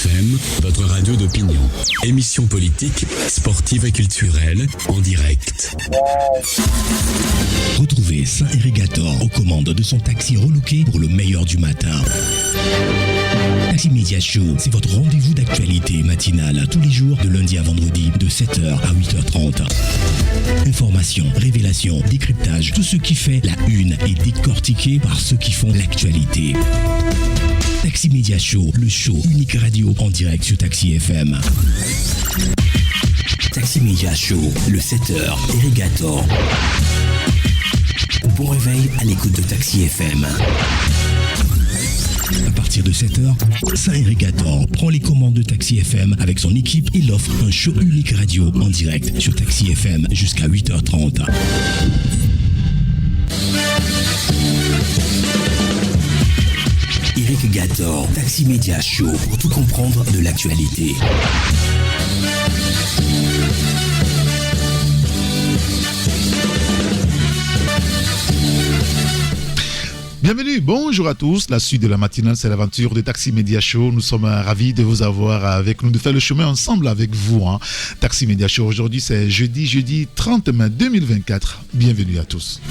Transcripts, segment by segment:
FM, votre radio d'opinion. Émission politique, sportive et culturelle, en direct. Retrouvez Saint-Irrigator aux commandes de son taxi relooké pour le meilleur du matin. Taxi Media Show, c'est votre rendez-vous d'actualité matinale tous les jours de lundi à vendredi de 7h à 8h30. Informations, révélations, décryptage, tout ce qui fait la une est décortiqué par ceux qui font l'actualité. Taxi Media Show, le show unique radio en direct sur Taxi FM. Taxi Media Show, le 7h, Irrigator. Bon réveil à l'écoute de Taxi FM. À partir de 7h, Saint-Irrigator prend les commandes de Taxi FM avec son équipe et l'offre un show unique radio en direct sur Taxi FM jusqu'à 8h30. Irrigator, Taxi Media Show, pour tout comprendre de l'actualité. Bienvenue, bonjour à tous. La suite de la matinale, c'est l'aventure de Taxi Media Show. Nous sommes ravis de vous avoir avec nous, de faire le chemin ensemble avec vous. Taxi Media Show, aujourd'hui, c'est jeudi 30 mai 2024. Bienvenue à tous.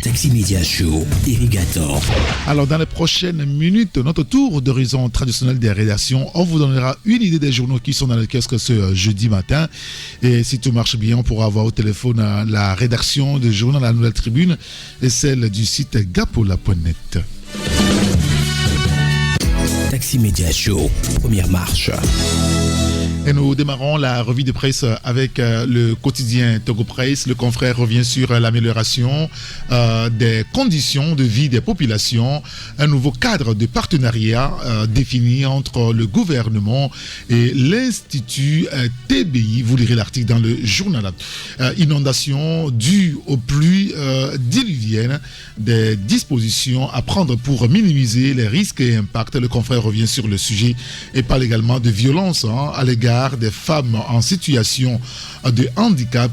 Taxi Media Show, Irrigator. Alors, dans les prochaines minutes, notre tour d'horizon traditionnel des rédactions, on vous donnera une idée des journaux qui sont dans le kiosque ce jeudi matin. Et si tout marche bien, on pourra avoir au téléphone la rédaction du journal La Nouvelle Tribune et celle du site gapola.net. Taxi Media Show, première marche. Et nous démarrons la revue de presse avec le quotidien Togo Presse. Le confrère revient sur l'amélioration des conditions de vie des populations. Un nouveau cadre de partenariat défini entre le gouvernement et l'Institut TBI. Vous lirez l'article dans le journal. Inondation due aux pluies diluviennes. Des dispositions à prendre pour minimiser les risques et impacts. Le confrère revient sur le sujet et parle également de violence à l'égard des femmes en situation de handicap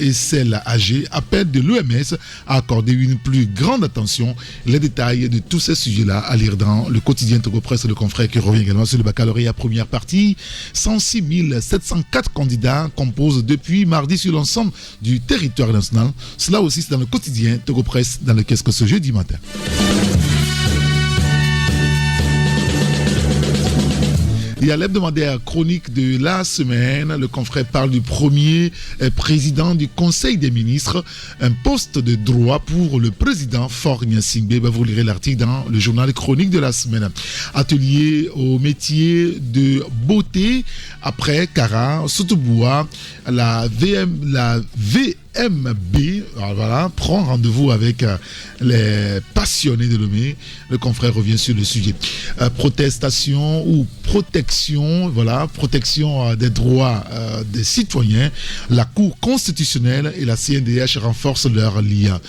et celles âgées. Appel de l'OMS à accorder une plus grande attention. Les détails de tous ces sujets-là à lire dans le quotidien Togo Presse, le confrère qui revient également sur le baccalauréat première partie. 106 704 candidats composent depuis mardi sur l'ensemble du territoire national. Cela aussi, c'est dans le quotidien Togo Presse, dans le kiosque ce jeudi matin. Il y a l'hebdomadaire chronique de la semaine. Le confrère parle du premier président du Conseil des ministres. Un poste de droit pour le président Faure Gnassingbé. Vous lirez l'article dans le journal chronique de la semaine. Atelier au métier de beauté après Kara, Sotoboua, la VMB, voilà, prend rendez-vous avec les passionnés de Lomé. Le confrère revient sur le sujet. Protestation ou protection, voilà, protection des droits des citoyens. La Cour constitutionnelle et la CNDH renforcent leur lien.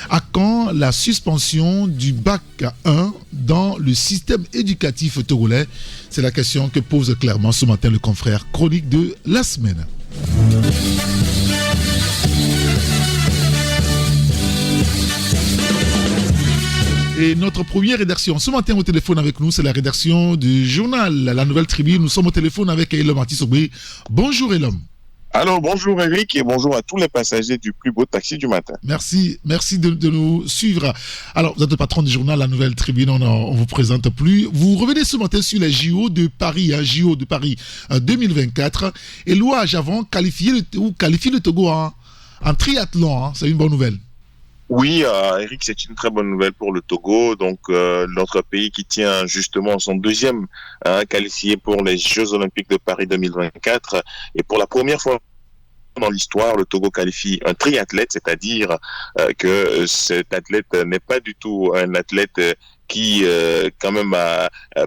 À quand la suspension du bac 1 dans le système éducatif togolais? C'est la question que pose clairement ce matin le confrère chronique de la semaine. Et notre première rédaction ce matin au téléphone avec nous, c'est la rédaction du journal La Nouvelle Tribune. Nous sommes au téléphone avec Elom Artisogbe. Bonjour Elom. Alors bonjour Eric et bonjour à tous les passagers du plus beau taxi du matin. Merci de nous suivre. Alors vous êtes le patron du journal La Nouvelle Tribune, on vous présente plus. Vous revenez ce matin sur les JO de Paris, JO de Paris 2024. Et Loa Javon qualifie le Togo en triathlon, c'est une bonne nouvelle. Oui, Eric, c'est une très bonne nouvelle pour le Togo. Donc, notre pays qui tient justement son deuxième qualifié pour les Jeux Olympiques de Paris 2024. Et pour la première fois dans l'histoire, le Togo qualifie un triathlète, c'est-à-dire que cet athlète n'est pas du tout un athlète qui, quand même,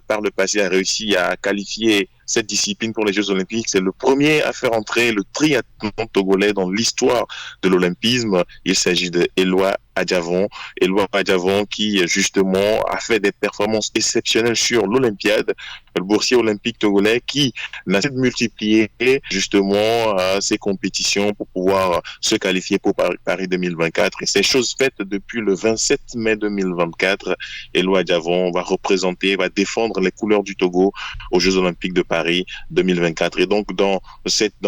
par le passé, a réussi à qualifier cette discipline pour les Jeux Olympiques. C'est le premier à faire entrer le triathlon togolais dans l'histoire de l'olympisme. Il s'agit de Eloi Adjavon. Eloi Adjavon qui, justement, a fait des performances exceptionnelles sur l'Olympiade. le boursier olympique togolais qui n'a cessé de multiplier justement ses compétitions pour pouvoir se qualifier pour Paris 2024. Et c'est chose faite depuis le 27 mai 2024. Eloi Diavon va défendre les couleurs du Togo aux Jeux olympiques de Paris 2024. Et donc dans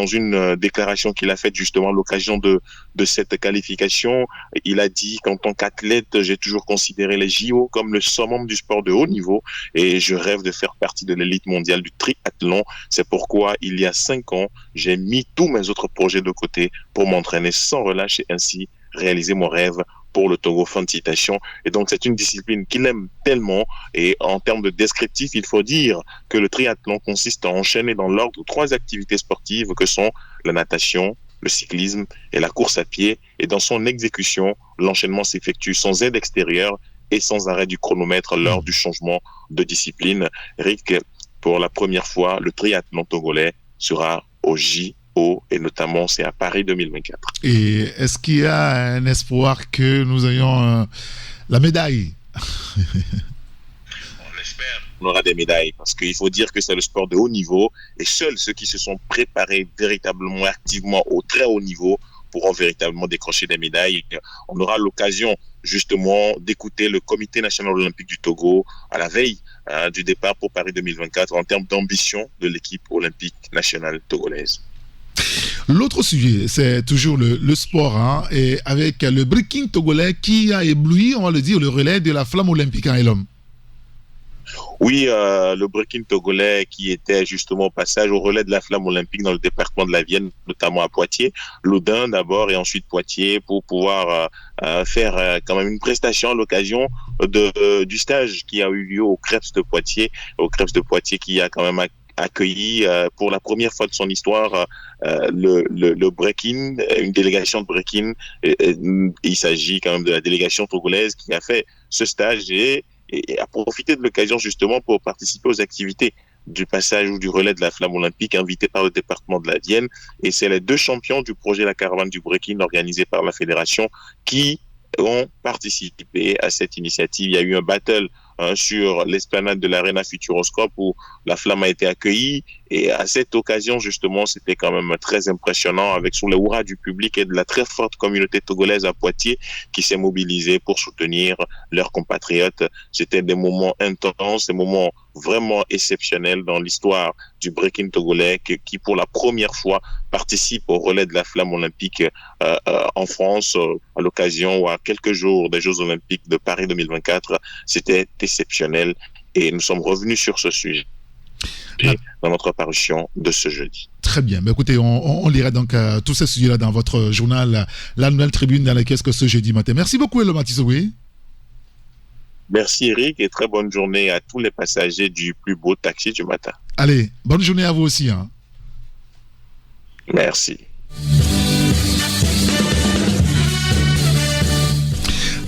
une déclaration qu'il a faite justement à l'occasion de cette qualification, il a dit qu'en tant qu'athlète, j'ai toujours considéré les JO comme le summum du sport de haut niveau et je rêve de faire partie de l'élite mondiale du triathlon. C'est pourquoi il y a 5 ans, j'ai mis tous mes autres projets de côté pour m'entraîner sans relâche et ainsi réaliser mon rêve pour le Togo. Fin de citation. Et donc, c'est une discipline qu'il aime tellement. Et en termes de descriptif, il faut dire que le triathlon consiste à enchaîner dans l'ordre 3 activités sportives que sont la natation, le cyclisme et la course à pied. Et dans son exécution, l'enchaînement s'effectue sans aide extérieure et sans arrêt du chronomètre lors du changement de discipline. Rick, pour la première fois, le triathlon togolais sera au JO et notamment c'est à Paris 2024. Et est-ce qu'il y a un espoir que nous ayons la médaille? On espère qu'on aura des médailles parce qu'il faut dire que c'est le sport de haut niveau et seuls ceux qui se sont préparés véritablement activement au très haut niveau pourront véritablement décrocher des médailles. On aura l'occasion justement d'écouter le Comité national olympique du Togo à la veille du départ pour Paris 2024 en termes d'ambition de l'équipe olympique nationale togolaise. L'autre sujet, c'est toujours le sport, hein, et avec le breaking togolais qui a ébloui, on va le dire, le relais de la flamme olympique en Elom. Oui, le breaking togolais qui était justement au passage au relais de la flamme olympique dans le département de la Vienne, notamment à Poitiers, Loudun d'abord et ensuite Poitiers pour pouvoir faire quand même une prestation à l'occasion du stage qui a eu lieu au Krebs de Poitiers, qui a quand même accueilli pour la première fois de son histoire le breaking, une délégation de breaking. Il s'agit quand même de la délégation togolaise qui a fait ce stage et a profité de l'occasion justement pour participer aux activités du passage ou du relais de la flamme olympique invité par le département de la Vienne. Et c'est les 2 champions du projet La Caravane du Breaking organisé par la fédération qui ont participé à cette initiative. Il y a eu un battle sur l'esplanade de l'Arena Futuroscope où la flamme a été accueillie et à cette occasion justement c'était quand même très impressionnant avec sous les hurrahs du public et de la très forte communauté togolaise à Poitiers qui s'est mobilisée pour soutenir leurs compatriotes. C'était des moments intenses, des moments vraiment exceptionnels dans l'histoire du breaking togolais qui pour la première fois participe au relais de la flamme olympique en France à l'occasion ou à quelques jours des Jeux olympiques de Paris 2024. C'était exceptionnel et nous sommes revenus sur ce sujet dans notre parution de ce jeudi. Très bien. Mais écoutez, on lira donc tous ces sujets-là dans votre journal, la Nouvelle Tribune, dans laquelle ce jeudi matin. Merci beaucoup, Elom Atisoui. Merci, Eric, et très bonne journée à tous les passagers du plus beau taxi du matin. Allez, bonne journée à vous aussi. Hein. Merci.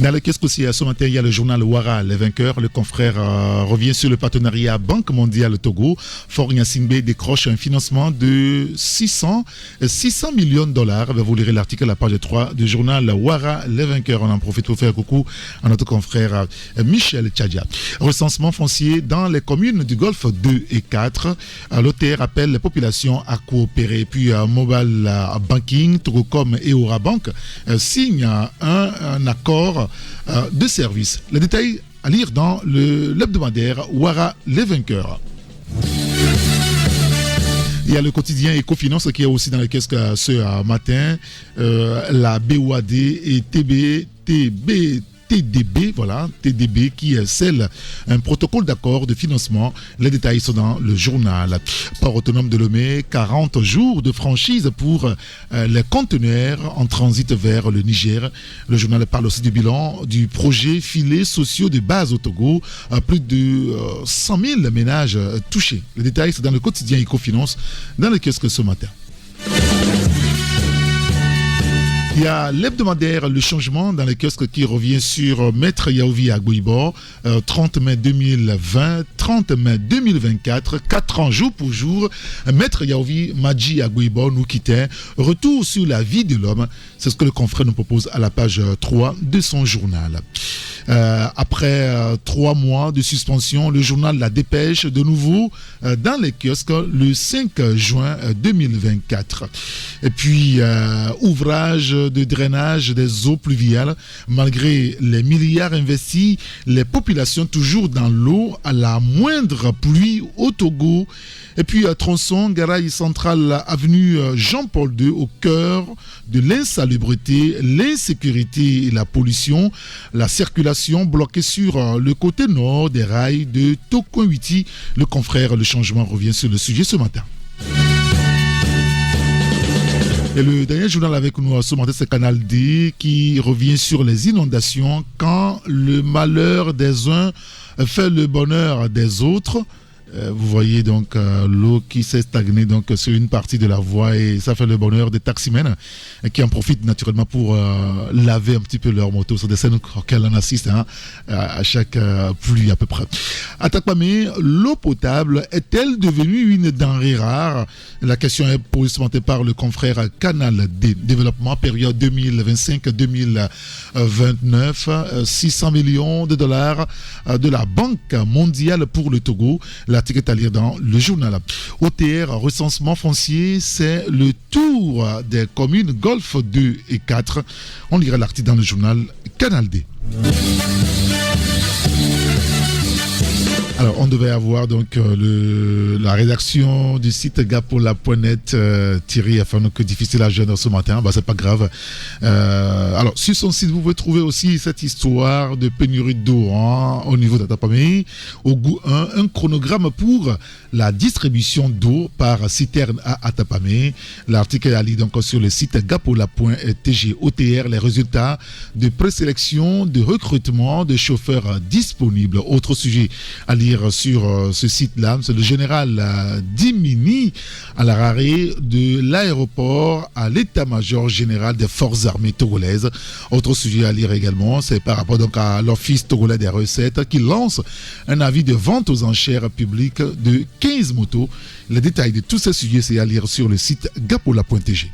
Dans le kiosque aussi, ce matin, il y a le journal Ouara, les vainqueurs. Le confrère revient sur le partenariat Banque mondiale Togo. Faure Gnassingbé décroche un financement de 600 millions de dollars. Vous lirez l'article à la page 3 du journal Ouara, les vainqueurs. On en profite pour faire coucou à notre confrère Michel Tchadia. Recensement foncier dans les communes du Golfe 2 et 4. L'OTR appelle les populations à coopérer. Puis Mobile Banking, Togocom et Aura Bank signent un accord de service. Les détails à lire dans l'hebdomadaire Ouara, les vainqueurs. Il y a le quotidien Ecofinance qui est aussi dans les caisses ce matin. La BOAD et TDB qui scelle un protocole d'accord de financement. Les détails sont dans le journal. Port autonome de Lomé, 40 jours de franchise pour les conteneurs en transit vers le Niger. Le journal parle aussi du bilan du projet filets sociaux de base au Togo. Plus de 100 000 ménages touchés. Les détails sont dans le quotidien Ecofinance dans le kiosque ce matin. Il y a l'hebdomadaire Le Changement dans les kiosques qui revient sur Maître Yaovi Agboibo, 30 mai 2020, 30 mai 2024, 4 ans jour pour jour. Maître Yaovi Madji Agboibo nous quittait. Retour sur la vie de l'homme, c'est ce que le confrère nous propose à la page 3 de son journal. Après 3 mois de suspension, le journal La Dépêche de nouveau dans les kiosques le 5 juin 2024. Et puis, ouvrage de drainage des eaux pluviales. Malgré les milliards investis, les populations toujours dans l'eau à la moindre pluie au Togo. Et puis, tronçon, Garaï Central, avenue Jean-Paul II, au cœur de l'insalubrité, l'insécurité et la pollution. La circulation bloquée sur le côté nord des rails de Tokoinwiti. Le confrère Le Changement revient sur le sujet ce matin. Et le dernier journal avec nous ce matin, c'est Canal D qui revient sur les inondations quand le malheur des uns fait le bonheur des autres. Vous voyez donc l'eau qui s'est stagnée donc, sur une partie de la voie et ça fait le bonheur des taximens qui en profitent naturellement pour laver un petit peu leur moto. C'est des scènes auxquelles on assiste à chaque pluie à peu près. À Takpamé, l'eau potable est-elle devenue une denrée rare? La question est posée par le confrère Canal D. Développement, période 2025-2029, 600 millions de dollars de la Banque mondiale pour le Togo. L'article est à lire dans le journal. OTR, recensement foncier, c'est le tour des communes Golfe 2 et 4. On lira l'article dans le journal Canal D. Alors, on devait avoir donc la rédaction du site gapola.net Thierry afin que difficile à joindre ce matin. Bah, c'est pas grave. Alors, sur son site, vous pouvez trouver aussi cette histoire de pénurie d'eau au niveau d'Atapamé. Au goût 1, un chronogramme pour la distribution d'eau par citerne à Atapamé. L'article est à lire donc sur le site gapola.tg OTR, les résultats de présélection, de recrutement de chauffeurs disponibles. Autre sujet à lire sur ce site-là, c'est le général Dimini à l'arrêt de l'aéroport à l'état-major général des forces armées togolaises. Autre sujet à lire également, c'est par rapport donc à l'Office togolais des recettes qui lance un avis de vente aux enchères publiques de 15 motos. Les détails de tous ces sujets, c'est à lire sur le site gapola.tg.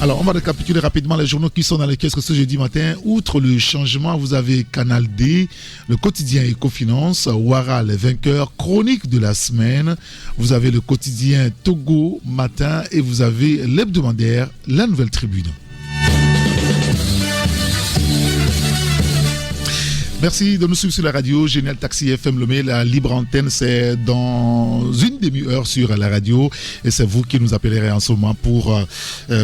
Alors, on va récapituler rapidement les journaux qui sont dans les kiosques ce jeudi matin. Outre le changement, vous avez Canal D, le quotidien Ecofinance, Ouara, les vainqueurs, chronique de la semaine. Vous avez le quotidien Togo Matin et vous avez l'hebdomadaire La Nouvelle Tribune. Merci de nous suivre sur la radio Génial Taxi FM Lomé. La libre antenne, c'est dans une demi-heure sur la radio. Et c'est vous qui nous appellerez en ce moment pour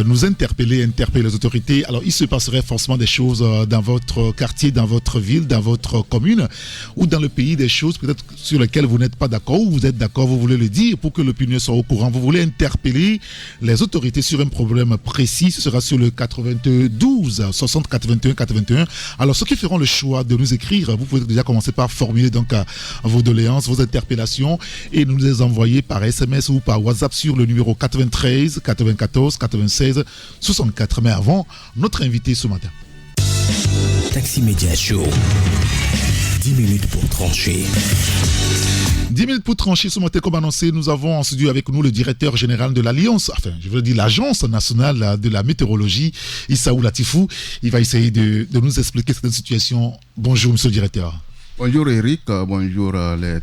nous interpeller les autorités. Alors, il se passerait forcément des choses dans votre quartier, dans votre ville, dans votre commune ou dans le pays, des choses peut-être sur lesquelles vous n'êtes pas d'accord ou vous êtes d'accord, vous voulez le dire pour que l'opinion soit au courant. Vous voulez interpeller les autorités sur un problème précis. Ce sera sur le 92 60 81 81. Alors, ceux qui feront le choix de nous écrire, vous pouvez déjà commencer par formuler donc vos doléances, vos interpellations et nous les envoyer par SMS ou par WhatsApp sur le numéro 93 94 96 64. Mais avant, notre invité ce matin. Taxi Média Show. 10 minutes pour trancher. 10 minutes pour trancher ce matin, comme annoncé, nous avons en studio avec nous le directeur général de l'Alliance, enfin, je veux dire l'Agence nationale de la météorologie, Issaou Latifou. Il va essayer de nous expliquer cette situation. Bonjour, monsieur le directeur. Bonjour Eric, bonjour les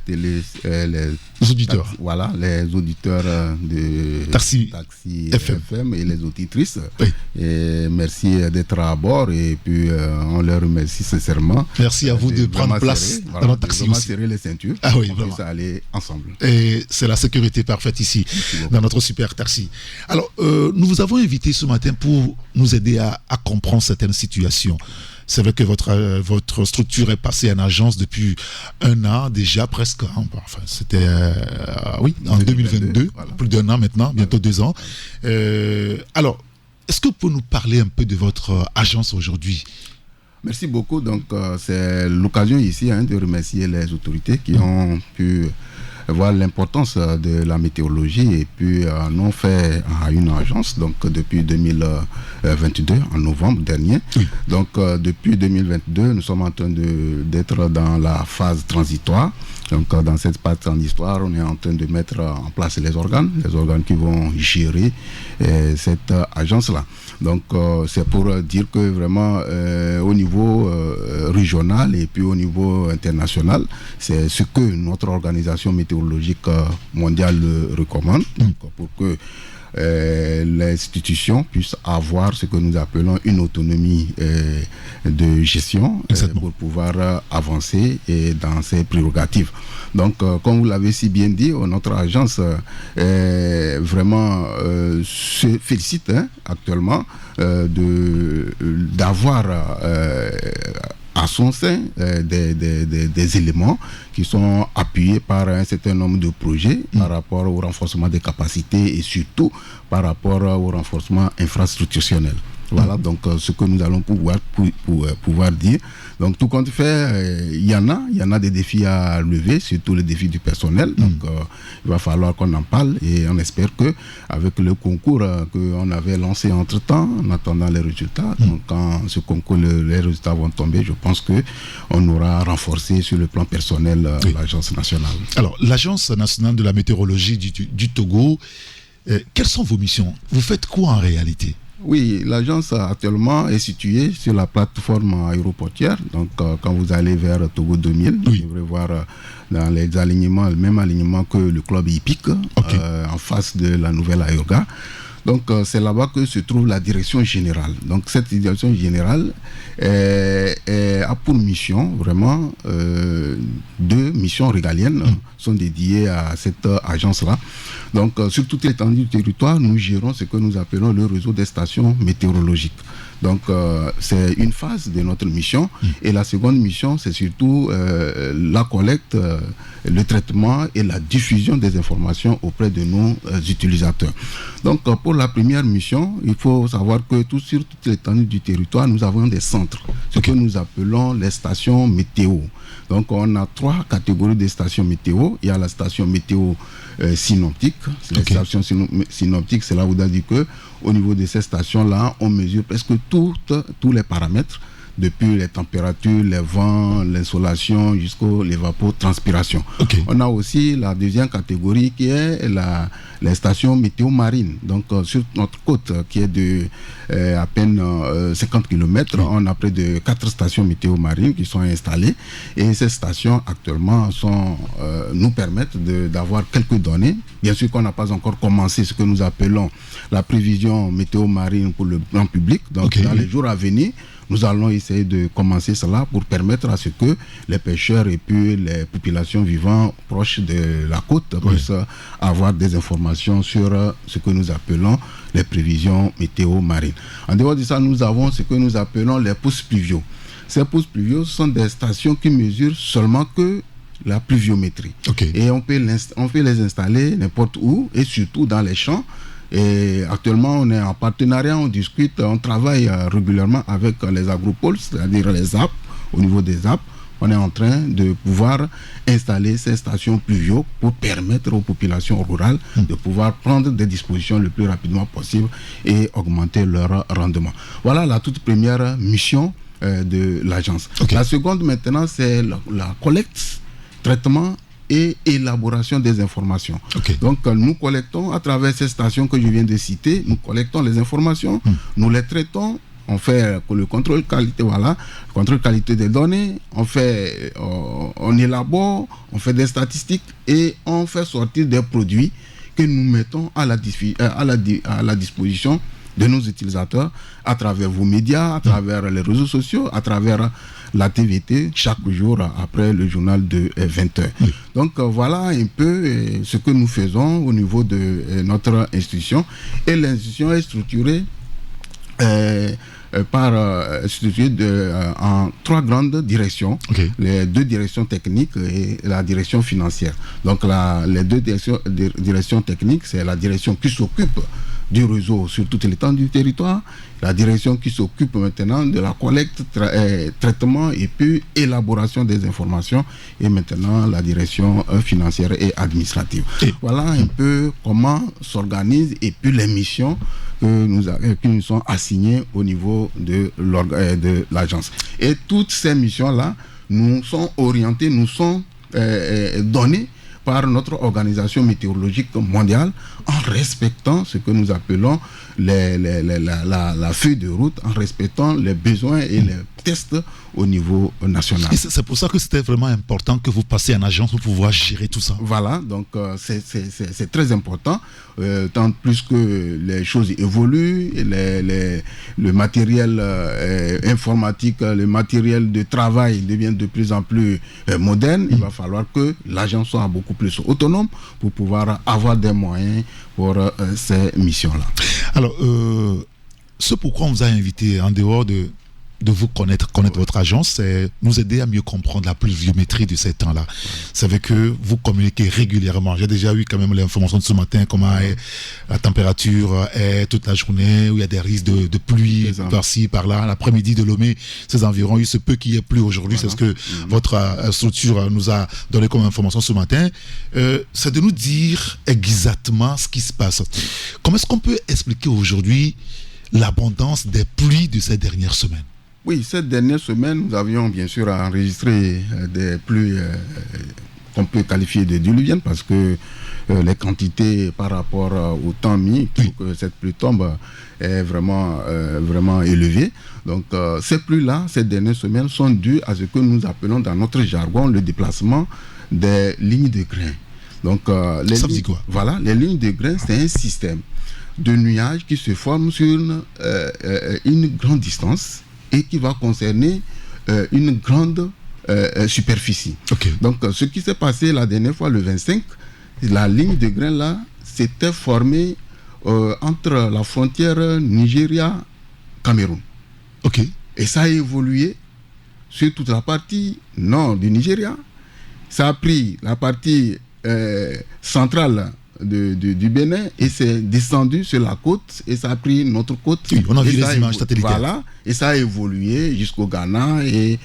auditeurs. Les auditeurs de Taxi FM et les auditrices. Oui. Et merci d'être à bord et puis on leur remercie sincèrement. Merci à vous de prendre place dans notre taxi aussi. Serrer les ceintures. Ah oui, on vraiment. puisse aller ensemble. Et c'est la sécurité parfaite ici, dans notre super taxi. Alors, nous vous avons invité ce matin pour nous aider à comprendre certaines situations. C'est vrai que votre structure est passée en agence depuis 1 an déjà, presque. Enfin, c'était en 2022, voilà. Plus d'1 an maintenant, bientôt 2 ans. Alors, est-ce que vous pouvez nous parler un peu de votre agence aujourd'hui ? Merci beaucoup. Donc, c'est l'occasion ici de remercier les autorités qui ont pu voir l'importance de la météorologie. Et puis, nous on fait une agence donc, depuis 2022, en novembre dernier. Oui. Donc, depuis 2022, nous sommes en train d'être dans la phase transitoire. Donc, dans cette phase transitoire, on est en train de mettre en place les organes qui vont gérer cette agence-là. Donc, c'est pour dire que vraiment, au niveau régional et puis au niveau international, c'est ce que notre organisation météorologique mondiale recommande pour que l'institution puisse avoir ce que nous appelons une autonomie de gestion pour pouvoir avancer dans ses prérogatives. Donc, comme vous l'avez si bien dit, notre agence vraiment se félicite actuellement d'avoir à son sein des éléments qui sont appuyés par un certain nombre de projets par rapport au renforcement des capacités et surtout par rapport au renforcement infrastructurel. Voilà donc ce que nous allons pouvoir dire. Donc tout compte fait, il y en a des défis à lever, surtout le défi du personnel. Donc il va falloir qu'on en parle et on espère que avec le concours qu'on avait lancé entre-temps, en attendant les résultats, donc quand ce concours, les résultats vont tomber, je pense qu'on aura renforcé sur le plan personnel l'agence nationale. Alors l'agence nationale de la météorologie du Togo, quelles sont vos missions? Vous faites quoi en réalité? Oui, l'agence actuellement est située sur la plateforme aéroportière. Donc, quand vous allez vers Togo 2000, vous devrez voir dans les alignements, le même alignement que le club hippique, en face de la nouvelle aérogare. Donc, c'est là-bas que se trouve la direction générale. Donc, cette direction générale a pour mission, vraiment, 2 missions régaliennes sont dédiées à cette agence-là. Donc, sur toute l'étendue du territoire, nous gérons ce que nous appelons le réseau des stations météorologiques. Donc, c'est une phase de notre mission. Et la seconde mission, c'est surtout la collecte, le traitement et la diffusion des informations auprès de nos utilisateurs. Donc, pour la première mission, il faut savoir que sur toute l'étendue du territoire, nous avons des centres, ce que nous appelons les stations météo. Donc, on a 3 catégories de stations météo. Il y a la station météo synoptique. Les stations synoptiques, cela voudrait dire que au niveau de ces stations-là, on mesure presque tous les paramètres, depuis les températures, les vents, l'insolation, jusqu'aux l'évapotranspiration. On a aussi la deuxième catégorie qui est les stations météo marines. Donc sur notre côte qui est de à peine 50 km, on a près de 4 stations météo marines qui sont installées. Et ces stations actuellement nous permettent d'avoir quelques données. Bien sûr qu'on n'a pas encore commencé ce que nous appelons la prévision météo marine pour le grand public. Donc dans les jours à venir, nous allons essayer de commencer cela pour permettre à ce que les pêcheurs et puis les populations vivant proches de la côte puissent avoir des informations sur ce que nous appelons les prévisions météo marines. En dehors de ça, nous avons ce que nous appelons les pousses pluviaux. Ces pousses pluviaux sont des stations qui mesurent seulement que la pluviométrie. Et on peut les installer n'importe où et surtout dans les champs. Et actuellement, on est en partenariat, on discute, on travaille régulièrement avec les agropoles, c'est-à-dire les ZAP, au niveau des ZAP. On est en train de pouvoir installer ces stations pluvio pour permettre aux populations rurales de pouvoir prendre des dispositions le plus rapidement possible et augmenter leur rendement. Voilà la toute première mission de l'agence. La seconde maintenant, c'est la collecte, traitement et élaboration des informations. Donc nous collectons à travers ces stations que je viens de citer, nous collectons les informations, nous les traitons, on fait le contrôle qualité, le contrôle qualité des données, on élabore, on fait des statistiques et on fait sortir des produits que nous mettons à la disposition de nos utilisateurs à travers vos médias, à travers les réseaux sociaux, à travers la TVT chaque jour après le journal de 20h. Donc voilà un peu ce que nous faisons au niveau de notre institution. Et l'institution est structurée en 3 grandes directions, les 2 directions techniques et la direction financière. Donc les 2 directions techniques, c'est la direction qui s'occupe du réseau sur toute l'étendue du territoire, la direction qui s'occupe maintenant de la collecte, traitement et puis élaboration des informations, et maintenant la direction financière et administrative. Voilà un peu comment s'organise et puis les missions qui nous sont assignées au niveau de l'agence. Et toutes ces missions-là nous sont orientées, nous sont données par notre organisation météorologique mondiale en respectant ce que nous appelons la feuille de route, en respectant les besoins et les tests au niveau national. Et c'est pour ça que c'était vraiment important que vous passiez en agence pour pouvoir gérer tout ça. Voilà, donc c'est très important, tant plus que les choses évoluent, le matériel informatique, le matériel de travail devient de plus en plus moderne. Il va falloir que l'agence soit beaucoup plus autonome pour pouvoir avoir des moyens pour ces missions-là. Alors, ce pourquoi on vous a invité, en dehors de vous connaître votre agence, c'est nous aider à mieux comprendre la pluviométrie de ces temps-là. Vous savez que vous communiquez régulièrement. J'ai déjà eu quand même l'information de ce matin, comment est la température est toute la journée, où il y a des risques de pluie par-ci, par-là. L'après-midi de Lomé, c'est environ, il se peut qu'il y ait plu aujourd'hui. Voilà. C'est ce que votre structure nous a donné comme information ce matin. C'est de nous dire exactement ce qui se passe. Comment est-ce qu'on peut expliquer aujourd'hui l'abondance des pluies de ces dernières semaines? Oui, cette dernière semaine, nous avions bien sûr enregistré des pluies qu'on peut qualifier de diluviennes parce que les quantités par rapport au temps mis pour que cette pluie tombe est vraiment élevée. Donc ces pluies-là, ces dernières semaines, sont dues à ce que nous appelons dans notre jargon le déplacement des lignes de grains. Donc, ça veut dire quoi? Voilà, les lignes de grains, c'est un système de nuages qui se forme sur une grande distance et qui va concerner une grande superficie. Okay. Donc, ce qui s'est passé la dernière fois, le 25, la ligne de grains là, s'était formée entre la frontière Nigeria-Cameroun. Okay. Et ça a évolué sur toute la partie nord du Nigeria. Ça a pris la partie centrale du Bénin et c'est descendu sur la côte et ça a pris notre côte. Oui, on a vu les images satellitaires. Voilà, et ça a évolué jusqu'au Ghana et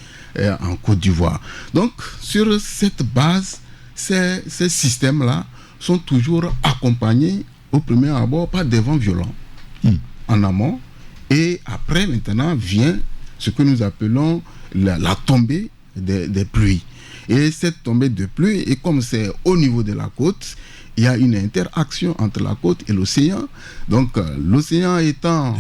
en Côte d'Ivoire. Donc, sur cette base, ces systèmes-là sont toujours accompagnés au premier abord par des vents violents en amont. Et après, maintenant, vient ce que nous appelons la tombée des pluies. Et cette tombée de pluie, et comme c'est au niveau de la côte, il y a une interaction entre la côte et l'océan. Donc, l'océan étant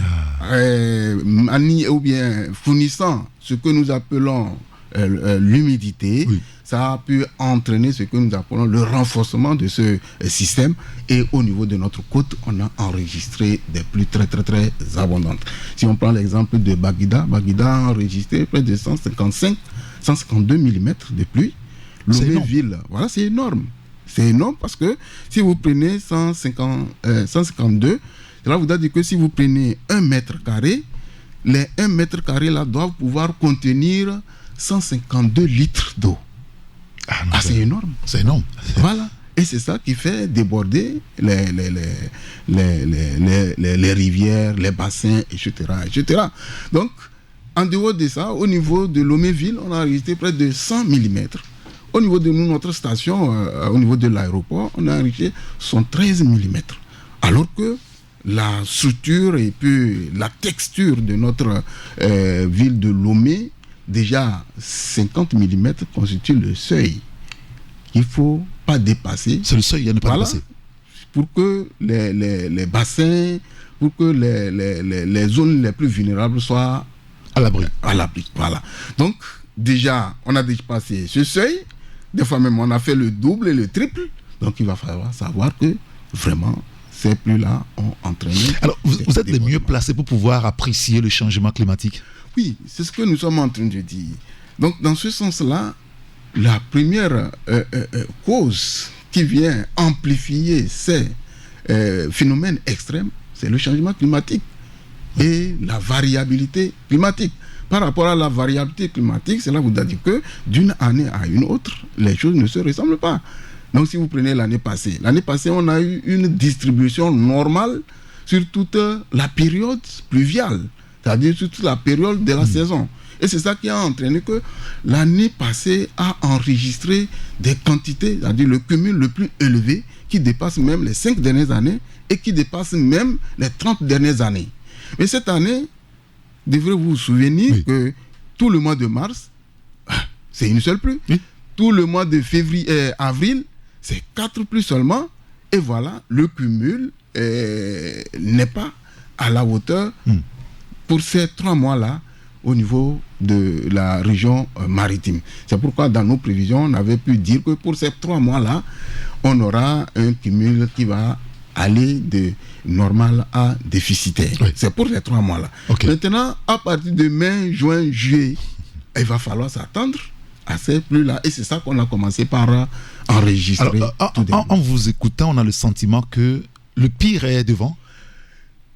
ou bien fournissant ce que nous appelons l'humidité, ça a pu entraîner ce que nous appelons le renforcement de ce système. Et au niveau de notre côte, on a enregistré des pluies très, très, très abondantes. Si on prend l'exemple de Baguida a enregistré près de 152 mm de pluie. Lomé-Ville, voilà, c'est énorme. C'est énorme parce que si vous prenez 152, cela vous dire que si vous prenez 1 mètre carré, les 1 mètre carré là doivent pouvoir contenir 152 litres d'eau. C'est énorme. C'est énorme. Voilà. Et c'est ça qui fait déborder les rivières, les bassins, etc., etc. Donc, en dehors de ça, au niveau de Lomé-Ville, on a enregistré près de 100 mm. Au niveau de notre station, au niveau de l'aéroport, on a enregistré 113 mm. Alors que la structure et puis la texture de notre ville de Lomé, déjà 50 mm constitue le seuil qu'il ne faut pas dépasser. C'est le seuil à ne pas dépasser. Pour que les bassins, pour que les zones les plus vulnérables soient à l'abri. Voilà. Donc, déjà, on a dépassé ce seuil. Des fois même, on a fait le double et le triple. Donc, il va falloir savoir que vraiment, ces pluies-là ont entraîné... Alors, vous êtes les mieux placés pour pouvoir apprécier le changement climatique? Oui, c'est ce que nous sommes en train de dire. Donc, dans ce sens-là, la première cause qui vient amplifier ces phénomènes extrêmes, c'est le changement climatique et la variabilité climatique. Par rapport à la variabilité climatique, cela vous dit que d'une année à une autre, les choses ne se ressemblent pas. Donc si vous prenez l'année passée, on a eu une distribution normale sur toute la période pluviale, c'est-à-dire sur toute la période de la saison. Et c'est ça qui a entraîné que l'année passée a enregistré des quantités, c'est-à-dire le cumul le plus élevé, qui dépasse même les 5 dernières années et qui dépasse même les 30 dernières années. Mais cette année, devrez-vous vous souvenir que tout le mois de mars, c'est une seule pluie. Tout le mois de avril, c'est 4 pluies seulement. Et voilà, le cumul n'est pas à la hauteur pour ces 3 mois-là au niveau de la région maritime. C'est pourquoi dans nos prévisions, on avait pu dire que pour ces 3 mois-là, on aura un cumul qui va aller de normal à déficitaire. C'est pour ces 3 mois-là. Maintenant, à partir de mai, juin, juillet, il va falloir s'attendre à ces pluies-là. Et c'est ça qu'on a commencé par enregistrer. Alors, en vous écoutant, on a le sentiment que le pire est devant.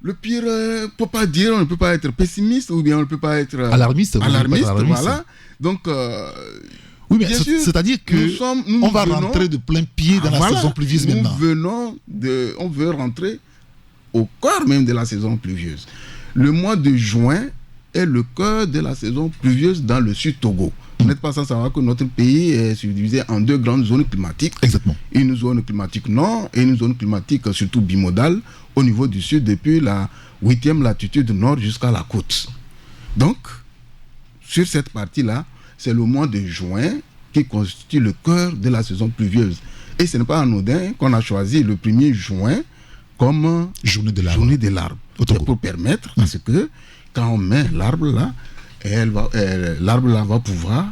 Le pire, on ne peut pas être pessimiste ou bien on ne peut pas être alarmiste. Voilà. Donc, oui, mais c'est-à-dire que on va rentrer de plein pied dans la saison pluvieuse maintenant. On veut rentrer au cœur même de la saison pluvieuse. Le mois de juin est le cœur de la saison pluvieuse dans le sud Togo. Vous n'êtes pas sans savoir que notre pays est subdivisé en 2 grandes zones climatiques. Exactement. Une zone climatique nord et une zone climatique surtout bimodale au niveau du sud depuis la 8e latitude nord jusqu'à la côte. Donc, sur cette partie-là, c'est le mois de juin qui constitue le cœur de la saison pluvieuse. Et ce n'est pas anodin qu'on a choisi le 1er juin comme journée de l'arbre. C'est pour permettre à ce que quand on met l'arbre là, l'arbre là va pouvoir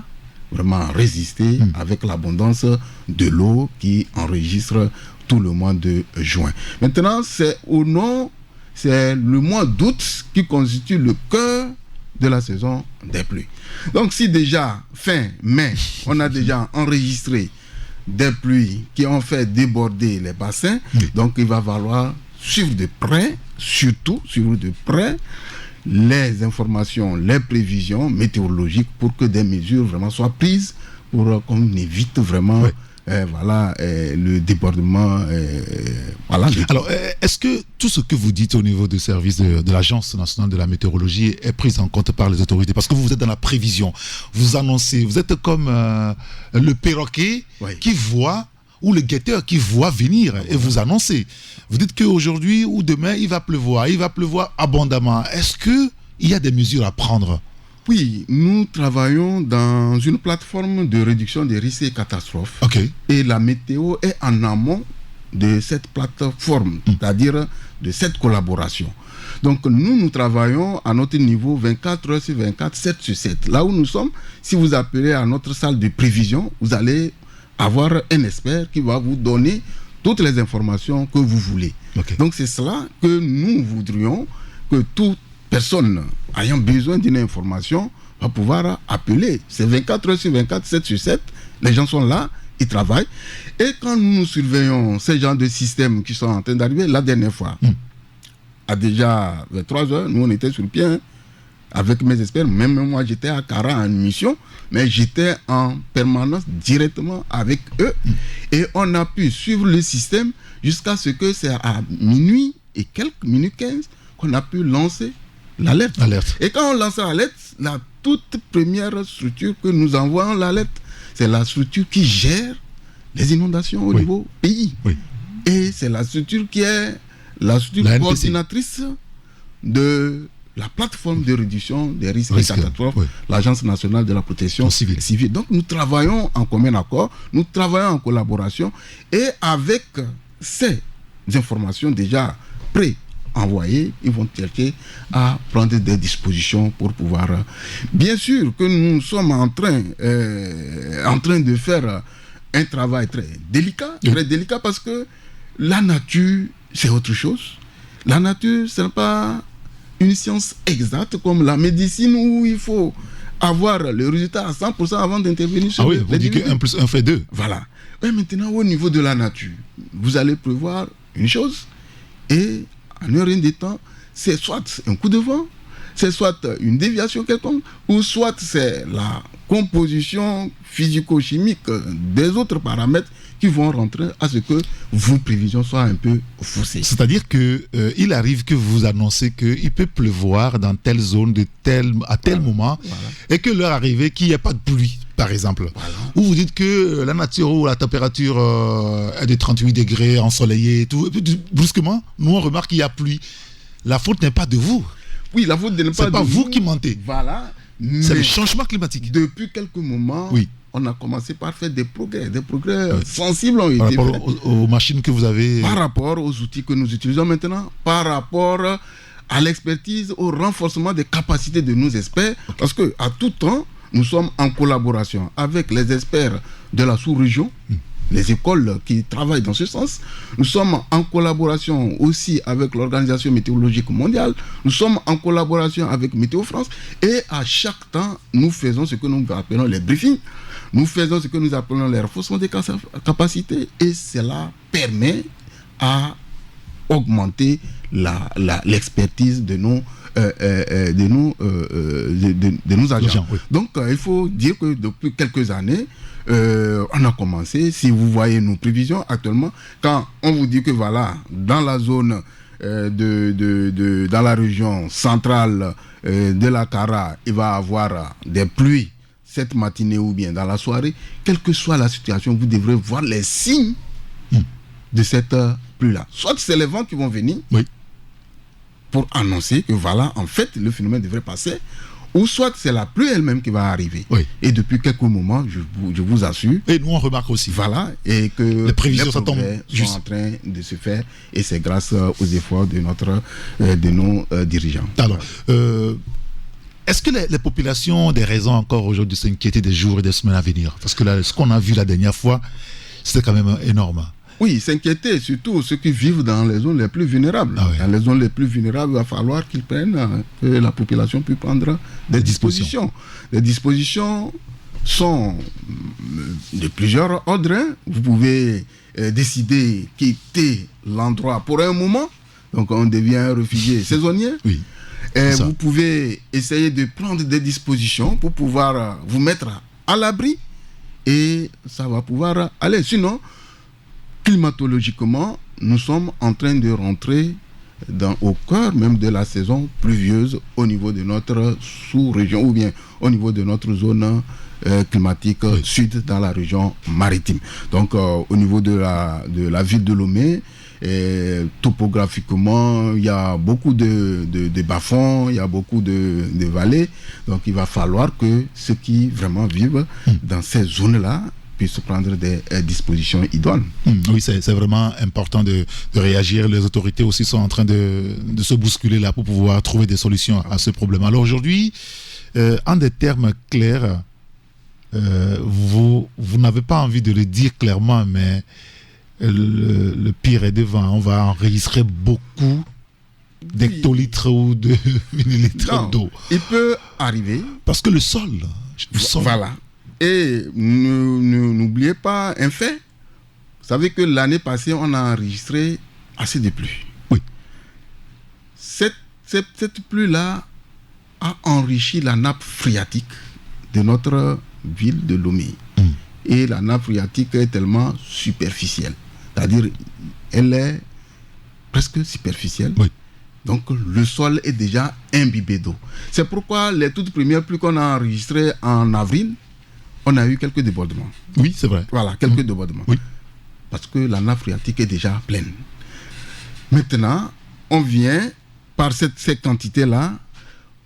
vraiment résister avec l'abondance de l'eau qui enregistre tout le mois de juin. Maintenant, c'est le mois d'août qui constitue le cœur de la saison des pluies. Donc si déjà fin mai, on a déjà enregistré des pluies qui ont fait déborder les bassins, donc il va falloir suivre de près, surtout suivre de près les informations, les prévisions météorologiques pour que des mesures vraiment soient prises pour qu'on évite vraiment le débordement. Alors, est-ce que tout ce que vous dites au niveau du service de l'Agence nationale de la météorologie est pris en compte par les autorités? Parce que vous êtes dans la prévision, vous annoncez, vous êtes comme le perroquet qui voit, ou le guetteur qui voit venir et vous annoncer. Vous dites qu'aujourd'hui ou demain, il va pleuvoir abondamment. Est-ce qu'il y a des mesures à prendre? Oui, nous travaillons dans une plateforme de réduction des risques et catastrophes. Et la météo est en amont de cette plateforme, c'est-à-dire de cette collaboration. Donc nous travaillons à notre niveau 24 heures sur 24, 7 sur 7. Là où nous sommes, si vous appelez à notre salle de prévision, vous allez avoir un expert qui va vous donner toutes les informations que vous voulez. Donc c'est cela que nous voudrions que toute personne ayant besoin d'une information va pouvoir appeler. C'est 24 heures sur 24, 7 sur 7. Les gens sont là, ils travaillent. Et quand nous surveillons ces genres de systèmes qui sont en train d'arriver, la dernière fois, à déjà 23 heures, nous on était sur le pied, avec mes experts, même moi j'étais à Kara en mission, mais j'étais en permanence directement avec eux et on a pu suivre le système jusqu'à ce que c'est à minuit et quelques minutes 15 qu'on a pu lancer l'alerte. Et quand on lance l'alerte, la toute première structure que nous envoyons l'alerte, c'est la structure qui gère les inondations au niveau pays. Et c'est la structure qui est la structure coordinatrice de la plateforme de réduction des risques et catastrophes, l'Agence nationale de la protection civile. Donc nous travaillons en commun accord, nous travaillons en collaboration et avec ces informations déjà pré-envoyées, ils vont chercher à prendre des dispositions pour pouvoir... Bien sûr que nous sommes en train de faire un travail très délicat parce que la nature, c'est autre chose. La nature, ce n'est pas une science exacte comme la médecine où il faut avoir le résultat à 100% avant d'intervenir sur vous dites que 1 plus 1 fait 2. Voilà. Mais maintenant, au niveau de la nature, vous allez prévoir une chose et en un rien de temps, c'est soit un coup de vent, c'est soit une déviation quelconque, ou soit c'est la composition physico-chimique des autres paramètres qui vont rentrer à ce que vos prévisions soient un peu faussées. C'est-à-dire que il arrive que vous annoncez qu'il peut pleuvoir dans telle zone à tel moment, et que l'heure arrivée, qu'il n'y ait pas de pluie, par exemple. Ou vous dites que la nature ou la température est de 38 degrés, ensoleillée et tout. Et puis, brusquement, nous on remarque qu'il y a pluie. La faute n'est pas de vous. Oui, la faute n'est pas de vous. C'est pas vous qui mentez. Voilà. C'est le changement climatique. Depuis quelques moments, on a commencé par faire des progrès. Des progrès sensibles ont été faits. Par rapport aux machines que vous avez... Par rapport aux outils que nous utilisons maintenant, par rapport à l'expertise, au renforcement des capacités de nos experts. Parce qu'à tout temps, nous sommes en collaboration avec les experts de la sous-région, les écoles qui travaillent dans ce sens. Nous sommes en collaboration aussi avec l'Organisation météorologique mondiale. Nous sommes en collaboration avec Météo France. Et à chaque temps, nous faisons ce que nous appelons les briefings. Nous faisons ce que nous appelons les renforcements des capacités. Et cela permet à augmenter l'expertise de nos agents. Donc, il faut dire que depuis quelques années, on a commencé, si vous voyez nos prévisions actuellement, quand on vous dit que voilà, dans la zone dans la région centrale de la Kara, il va y avoir des pluies cette matinée ou bien dans la soirée, quelle que soit la situation, vous devrez voir les signes de cette pluie-là. Soit c'est les vents qui vont venir pour annoncer que voilà, en fait, le phénomène devrait passer, ou soit c'est la pluie elle-même qui va arriver. Et depuis quelques moments, je vous assure. Et nous, on remarque aussi. Voilà, et que les prévisions sont en train de se faire, et c'est grâce aux efforts de nos dirigeants. Alors, est-ce que les populations ont des raisons encore aujourd'hui de s'inquiéter des jours et des semaines à venir? Parce que là, ce qu'on a vu la dernière fois, c'était quand même énorme. Oui, s'inquiéter, surtout ceux qui vivent dans les zones les plus vulnérables. Dans les zones les plus vulnérables, il va falloir qu'ils prennent, que la population puisse prendre des dispositions. Les dispositions sont de plusieurs ordres. Vous pouvez décider quitter l'endroit pour un moment, donc on devient réfugié saisonnier. Vous pouvez essayer de prendre des dispositions pour pouvoir vous mettre à l'abri, et ça va pouvoir aller. Sinon, climatologiquement, nous sommes en train de rentrer au cœur même de la saison pluvieuse au niveau de notre sous-région, ou bien au niveau de notre zone climatique sud dans la région maritime. Donc au niveau de la ville de Lomé, topographiquement, il y a beaucoup de bas-fonds, il y a beaucoup de vallées. Donc il va falloir que ceux qui vraiment vivent dans ces zones-là puissent prendre des dispositions idoines. Oui, c'est vraiment important de réagir. Les autorités aussi sont en train de se bousculer là pour pouvoir trouver des solutions à ce problème. Alors aujourd'hui, en des termes clairs, vous n'avez pas envie de le dire clairement, mais le pire est devant. On va enregistrer beaucoup d'hectolitres ou de millilitres d'eau. Il peut arriver. Parce que le sol. Voilà. Et n'oubliez pas un fait. Vous savez que l'année passée, on a enregistré assez de pluie. Oui. Cette pluie-là a enrichi la nappe phréatique de notre ville de Lomé. Et la nappe phréatique est tellement superficielle. C'est-à-dire, elle est presque superficielle. Oui. Donc, le sol est déjà imbibé d'eau. C'est pourquoi les toutes premières pluies qu'on a enregistrées en avril, on a eu quelques débordements. Oui, c'est vrai. Voilà, quelques débordements. Oui. Parce que la nappe phréatique est déjà pleine. Maintenant, on vient, par ces quantités-là,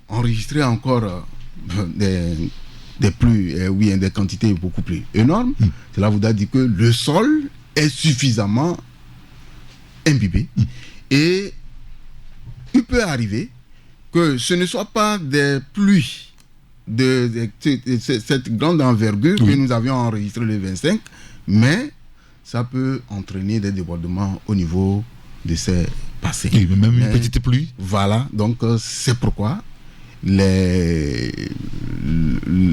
enregistrer encore des pluies, des quantités beaucoup plus énormes. Cela voudrait dire que le sol est suffisamment imbibé. Et il peut arriver que ce ne soit pas des pluies de cette grande envergure que nous avions enregistré le 25, mais ça peut entraîner des débordements au niveau de ces passés. Oui, même une petite pluie. Voilà, donc c'est pourquoi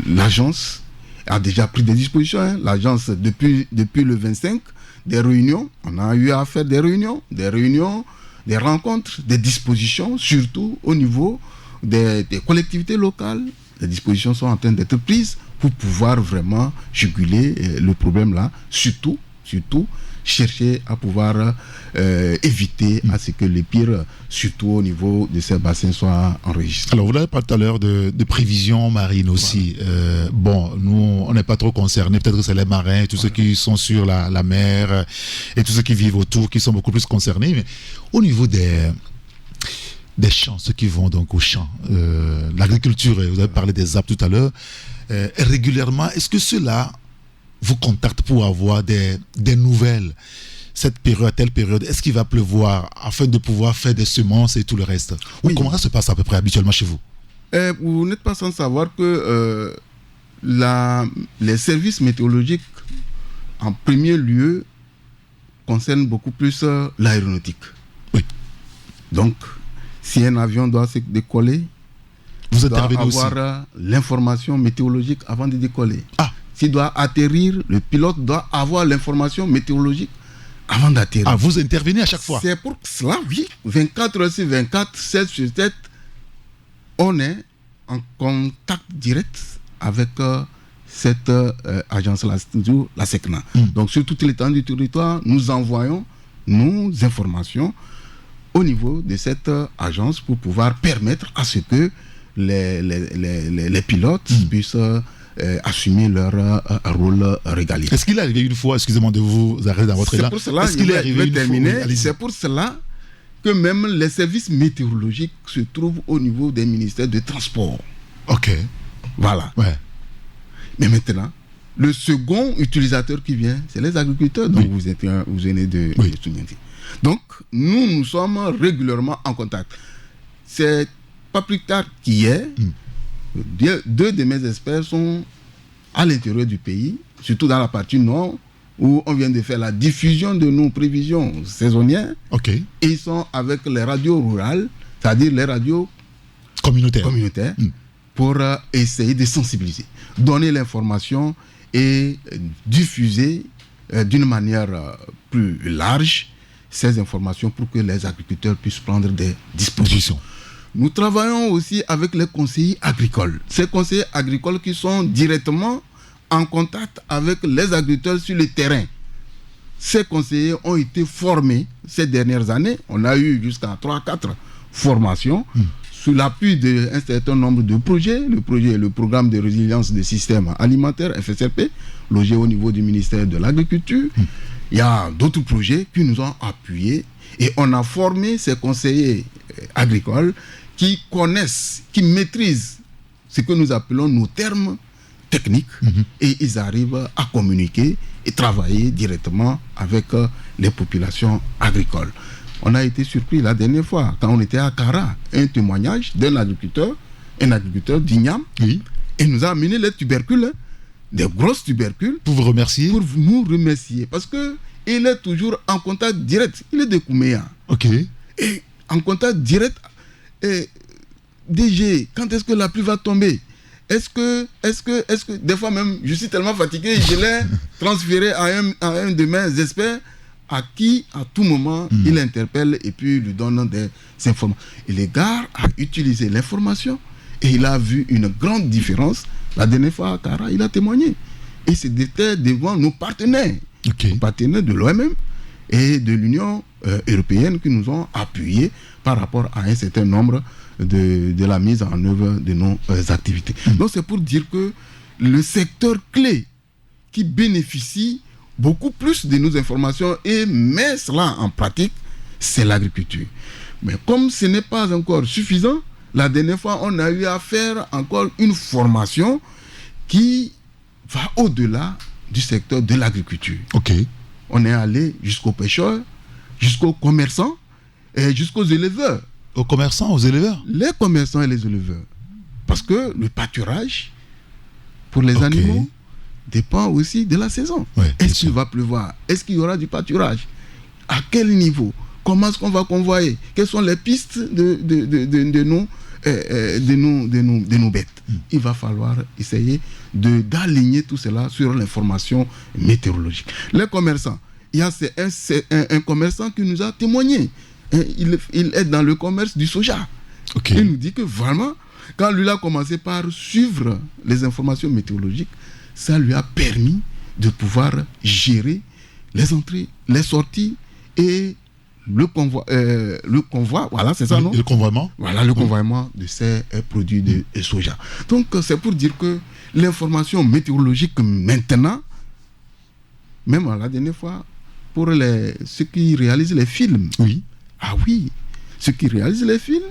l'agence a déjà pris des dispositions. L'agence, depuis le 25, des réunions, on a eu à faire des réunions, des rencontres, des dispositions, surtout au niveau des collectivités locales, les dispositions sont en train d'être prises pour pouvoir vraiment juguler le problème là, surtout chercher à pouvoir éviter à ce que les pires, surtout au niveau de ces bassins, soient enregistrés. Alors, vous l'avez parlé tout à l'heure de prévision marine aussi. Voilà. Bon, nous, on n'est pas trop concernés. Peut-être que c'est les marins, tous ceux qui sont sur la mer et tous ceux qui vivent autour qui sont beaucoup plus concernés. Mais au niveau des champs, ceux qui vont donc aux champs, l'agriculture, vous avez parlé des arbres tout à l'heure, régulièrement, est-ce que ceux-là vous contactent pour avoir des nouvelles, cette période, telle période, est-ce qu'il va pleuvoir afin de pouvoir faire des semences et tout le reste? Ou comment ça se passe à peu près habituellement chez vous? Vous n'êtes pas sans savoir que les services météorologiques, en premier lieu, concernent beaucoup plus l'aéronautique. Oui. Donc, si un avion doit se décoller, vous doit intervenez avoir l'information météorologique avant de décoller. S'il doit atterrir, le pilote doit avoir l'information météorologique avant d'atterrir. Vous intervenez à chaque fois? C'est pour cela, oui, 24 heures sur 24, 7 sur 7, on est en contact direct avec cette agence-là, la SECNA. Donc, sur toute l'étendue du territoire, nous envoyons nos informations au niveau de cette agence pour pouvoir permettre à ce que les pilotes puissent assumer leur rôle régalien. Est-ce qu'il est arrivé une fois, excusez-moi de vous arrêter dans votre élan, est-ce qu'il est arrivé une fois? C'est pour cela que même les services météorologiques se trouvent au niveau des ministères de transport. Ok. Voilà. Ouais. Mais maintenant, le second utilisateur qui vient, c'est les agriculteurs dont vous venez de souligner. Donc, nous sommes régulièrement en contact. C'est pas plus tard qu'hier, deux de mes experts sont à l'intérieur du pays, surtout dans la partie nord, où on vient de faire la diffusion de nos prévisions saisonnières. Ok. Et ils sont avec les radios rurales, c'est-à-dire les radios communautaires, pour essayer de sensibiliser, donner l'information et diffuser d'une manière plus large ces informations pour que les agriculteurs puissent prendre des dispositions. Nous travaillons aussi avec les conseillers agricoles. Ces conseillers agricoles qui sont directement en contact avec les agriculteurs sur le terrain. Ces conseillers ont été formés ces dernières années. On a eu jusqu'à 3-4 formations sous l'appui d'un certain nombre de projets. Le programme de résilience des systèmes alimentaires, FSRP, logé au niveau du ministère de l'Agriculture. Il y a d'autres projets qui nous ont appuyés et on a formé ces conseillers agricoles qui connaissent, qui maîtrisent ce que nous appelons nos termes techniques et ils arrivent à communiquer et travailler directement avec les populations agricoles. On a été surpris la dernière fois quand on était à Kara, un témoignage d'un agriculteur, d'Ignam, et nous a amené les tubercules, des grosses tubercules. Pour vous remercier? Pour nous remercier. Parce qu'il est toujours en contact direct. Il est de Kouméa. Ok. Et en contact direct, DG, quand est-ce que la pluie va tomber? Est-ce que, des fois même, je suis tellement fatigué, je l'ai transféré à un de mes experts à qui, à tout moment, il interpelle et puis lui donne des informations. Et le gars a utilisé l'information et il a vu une grande différence. La dernière fois à Kara, il a témoigné. Et c'était devant nos partenaires, nos partenaires de l'OMM et de l'Union européenne qui nous ont appuyés par rapport à un certain nombre de la mise en œuvre de nos activités. Donc c'est pour dire que le secteur clé qui bénéficie beaucoup plus de nos informations et met cela en pratique, c'est l'agriculture. Mais comme ce n'est pas encore suffisant, la dernière fois, on a eu à faire encore une formation qui va au-delà du secteur de l'agriculture. Ok. On est allé jusqu'aux pêcheurs, jusqu'aux commerçants et jusqu'aux éleveurs. Aux commerçants, aux éleveurs? Les commerçants et les éleveurs. Parce que le pâturage, pour les animaux, dépend aussi de la saison. Ouais, est-ce qu'il va pleuvoir? Est-ce qu'il y aura du pâturage? À quel niveau? Comment est-ce qu'on va convoyer? Quelles sont les pistes de nos bêtes? Il va falloir essayer d'aligner tout cela sur l'information météorologique. Les commerçants, il y a un commerçant qui nous a témoigné. Il est dans le commerce du soja. Okay. Il nous dit que vraiment, quand lui a commencé par suivre les informations météorologiques, ça lui a permis de pouvoir gérer les entrées, les sorties et le convoi, voilà, c'est ça, non? Le convoiement. Voilà, le convoiement de ces produits de soja. Donc, c'est pour dire que l'information météorologique maintenant, même la dernière fois, pour ceux qui réalisent les films, ceux qui réalisent les films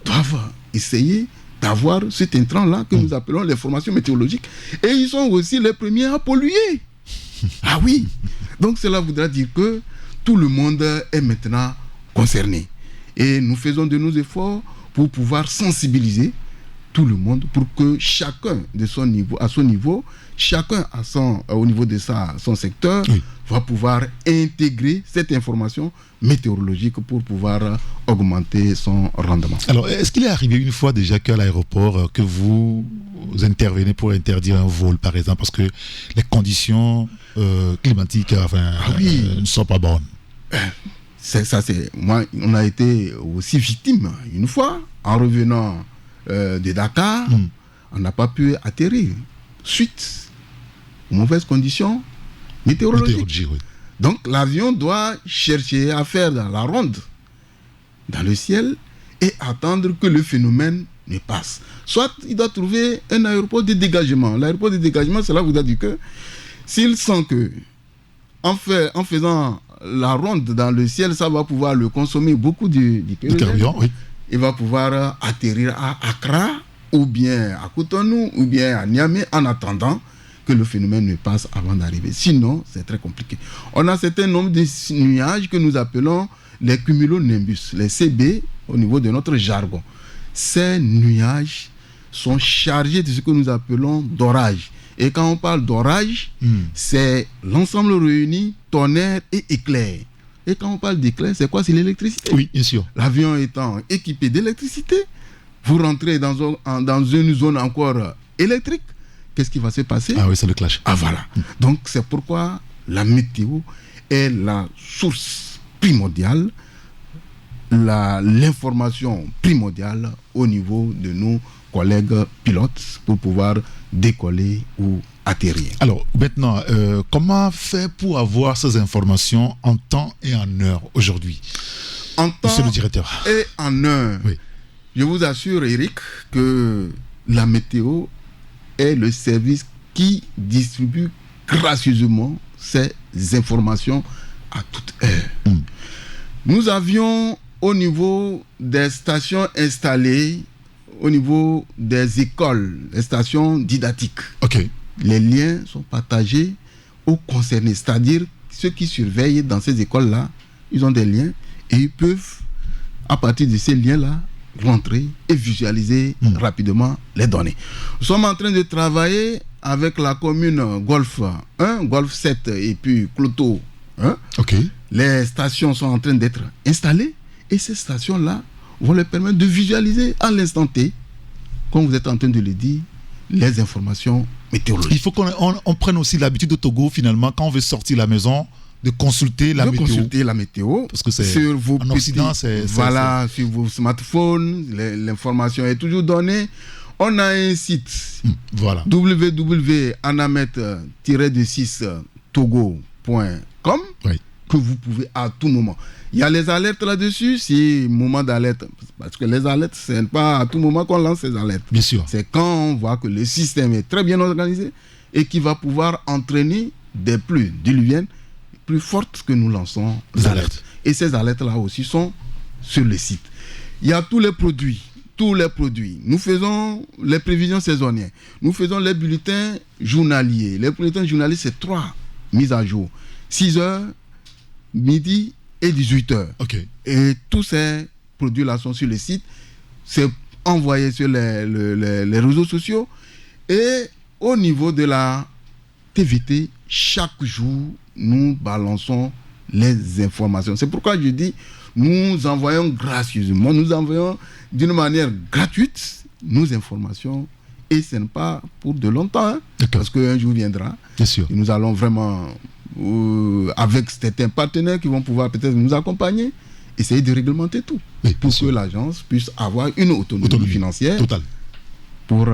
doivent essayer d'avoir cet intrant-là que nous appelons l'information météorologique. Et ils sont aussi les premiers à polluer. Ah oui. Donc cela voudra dire que tout le monde est maintenant concerné. Et nous faisons de nos efforts pour pouvoir sensibiliser tout le monde pour que chacun de son niveau, à son niveau, chacun au niveau de son secteur, va pouvoir intégrer cette information météorologique pour pouvoir augmenter son rendement. Alors, est-ce qu'il est arrivé une fois déjà qu'à l'aéroport, que vous intervenez pour interdire un vol, par exemple, parce que les conditions climatiques ne sont pas bonnes? Moi, on a été aussi victime une fois, en revenant de Dakar, on n'a pas pu atterrir suite aux mauvaises conditions météorologiques. Oui. Donc l'avion doit chercher à faire la ronde dans le ciel et attendre que le phénomène ne passe. Soit il doit trouver un aéroport de dégagement. L'aéroport de dégagement, cela voudra dire que s'il sent que en faisant la ronde dans le ciel, ça va pouvoir le consommer beaucoup de carburant, il va pouvoir atterrir à Accra ou bien à Cotonou ou bien à Niamey en attendant que le phénomène ne passe avant d'arriver. Sinon, c'est très compliqué. On a un certain nombre de nuages que nous appelons les cumulonimbus, les CB au niveau de notre jargon. Ces nuages sont chargés de ce que nous appelons d'orage. Et quand on parle d'orage, c'est l'ensemble réuni, tonnerre et éclair. Et quand on parle d'éclair, c'est quoi? C'est l'électricité. Oui, bien sûr. L'avion étant équipé d'électricité, vous rentrez dans une zone encore électrique, qu'est-ce qui va se passer? Ah oui, c'est le clash. Ah voilà. Donc c'est pourquoi la météo est la source primordiale, l'information primordiale au niveau de nos collègues pilotes pour pouvoir décoller ou atterrir. Alors maintenant, comment faire pour avoir ces informations en temps et en heure aujourd'hui? En temps Monsieur le directeur. Et en heure. Oui. Je vous assure, Eric, que la météo est le service qui distribue gracieusement ces informations à toute heure. Nous avions au niveau des stations installées, au niveau des écoles, les stations didactiques. Les liens sont partagés aux concernés, c'est-à-dire ceux qui surveillent dans ces écoles-là, ils ont des liens et ils peuvent, à partir de ces liens-là, rentrer et visualiser rapidement les données. Nous sommes en train de travailler avec la commune Golfe 1, Golfe 7 et puis Cloto 1. Les stations sont en train d'être installées et ces stations-là vont leur permettre de visualiser à l'instant T, comme vous êtes en train de le dire, les informations météorologiques. Il faut qu'on prenne aussi l'habitude au Togo, finalement, quand on veut sortir de la maison, de consulter la météo. Consulter la métro. Parce que c'est sur vos en Occident, sur vos smartphones, l'information est toujours donnée. On a un site www.anamet-6togo.com que vous pouvez à tout moment. Il y a les alertes là-dessus, si moment d'alerte, parce que les alertes, ce n'est pas à tout moment qu'on lance ces alertes. Bien sûr. C'est quand on voit que le système est très bien organisé et qui va pouvoir entraîner des pluies diluviennes plus fortes que nous lançons les alertes. Et ces alertes-là aussi sont sur le site. Il y a tous les produits. Nous faisons les prévisions saisonnières. Nous faisons les bulletins journaliers. Les bulletins journaliers, c'est 3 mises à jour. 6h, midi et 18h. Et tous ces produits-là sont sur le site. C'est envoyé sur les réseaux sociaux. Et au niveau de la TVT, chaque jour, nous balançons les informations. C'est pourquoi je dis, nous envoyons gracieusement, nous envoyons d'une manière gratuite nos informations. Et ce n'est pas pour de longtemps, parce qu'un jour viendra. Bien sûr. Et nous allons vraiment, avec certains partenaires qui vont pouvoir peut-être nous accompagner essayer de réglementer tout pour que l'agence puisse avoir une autonomie financière totale pour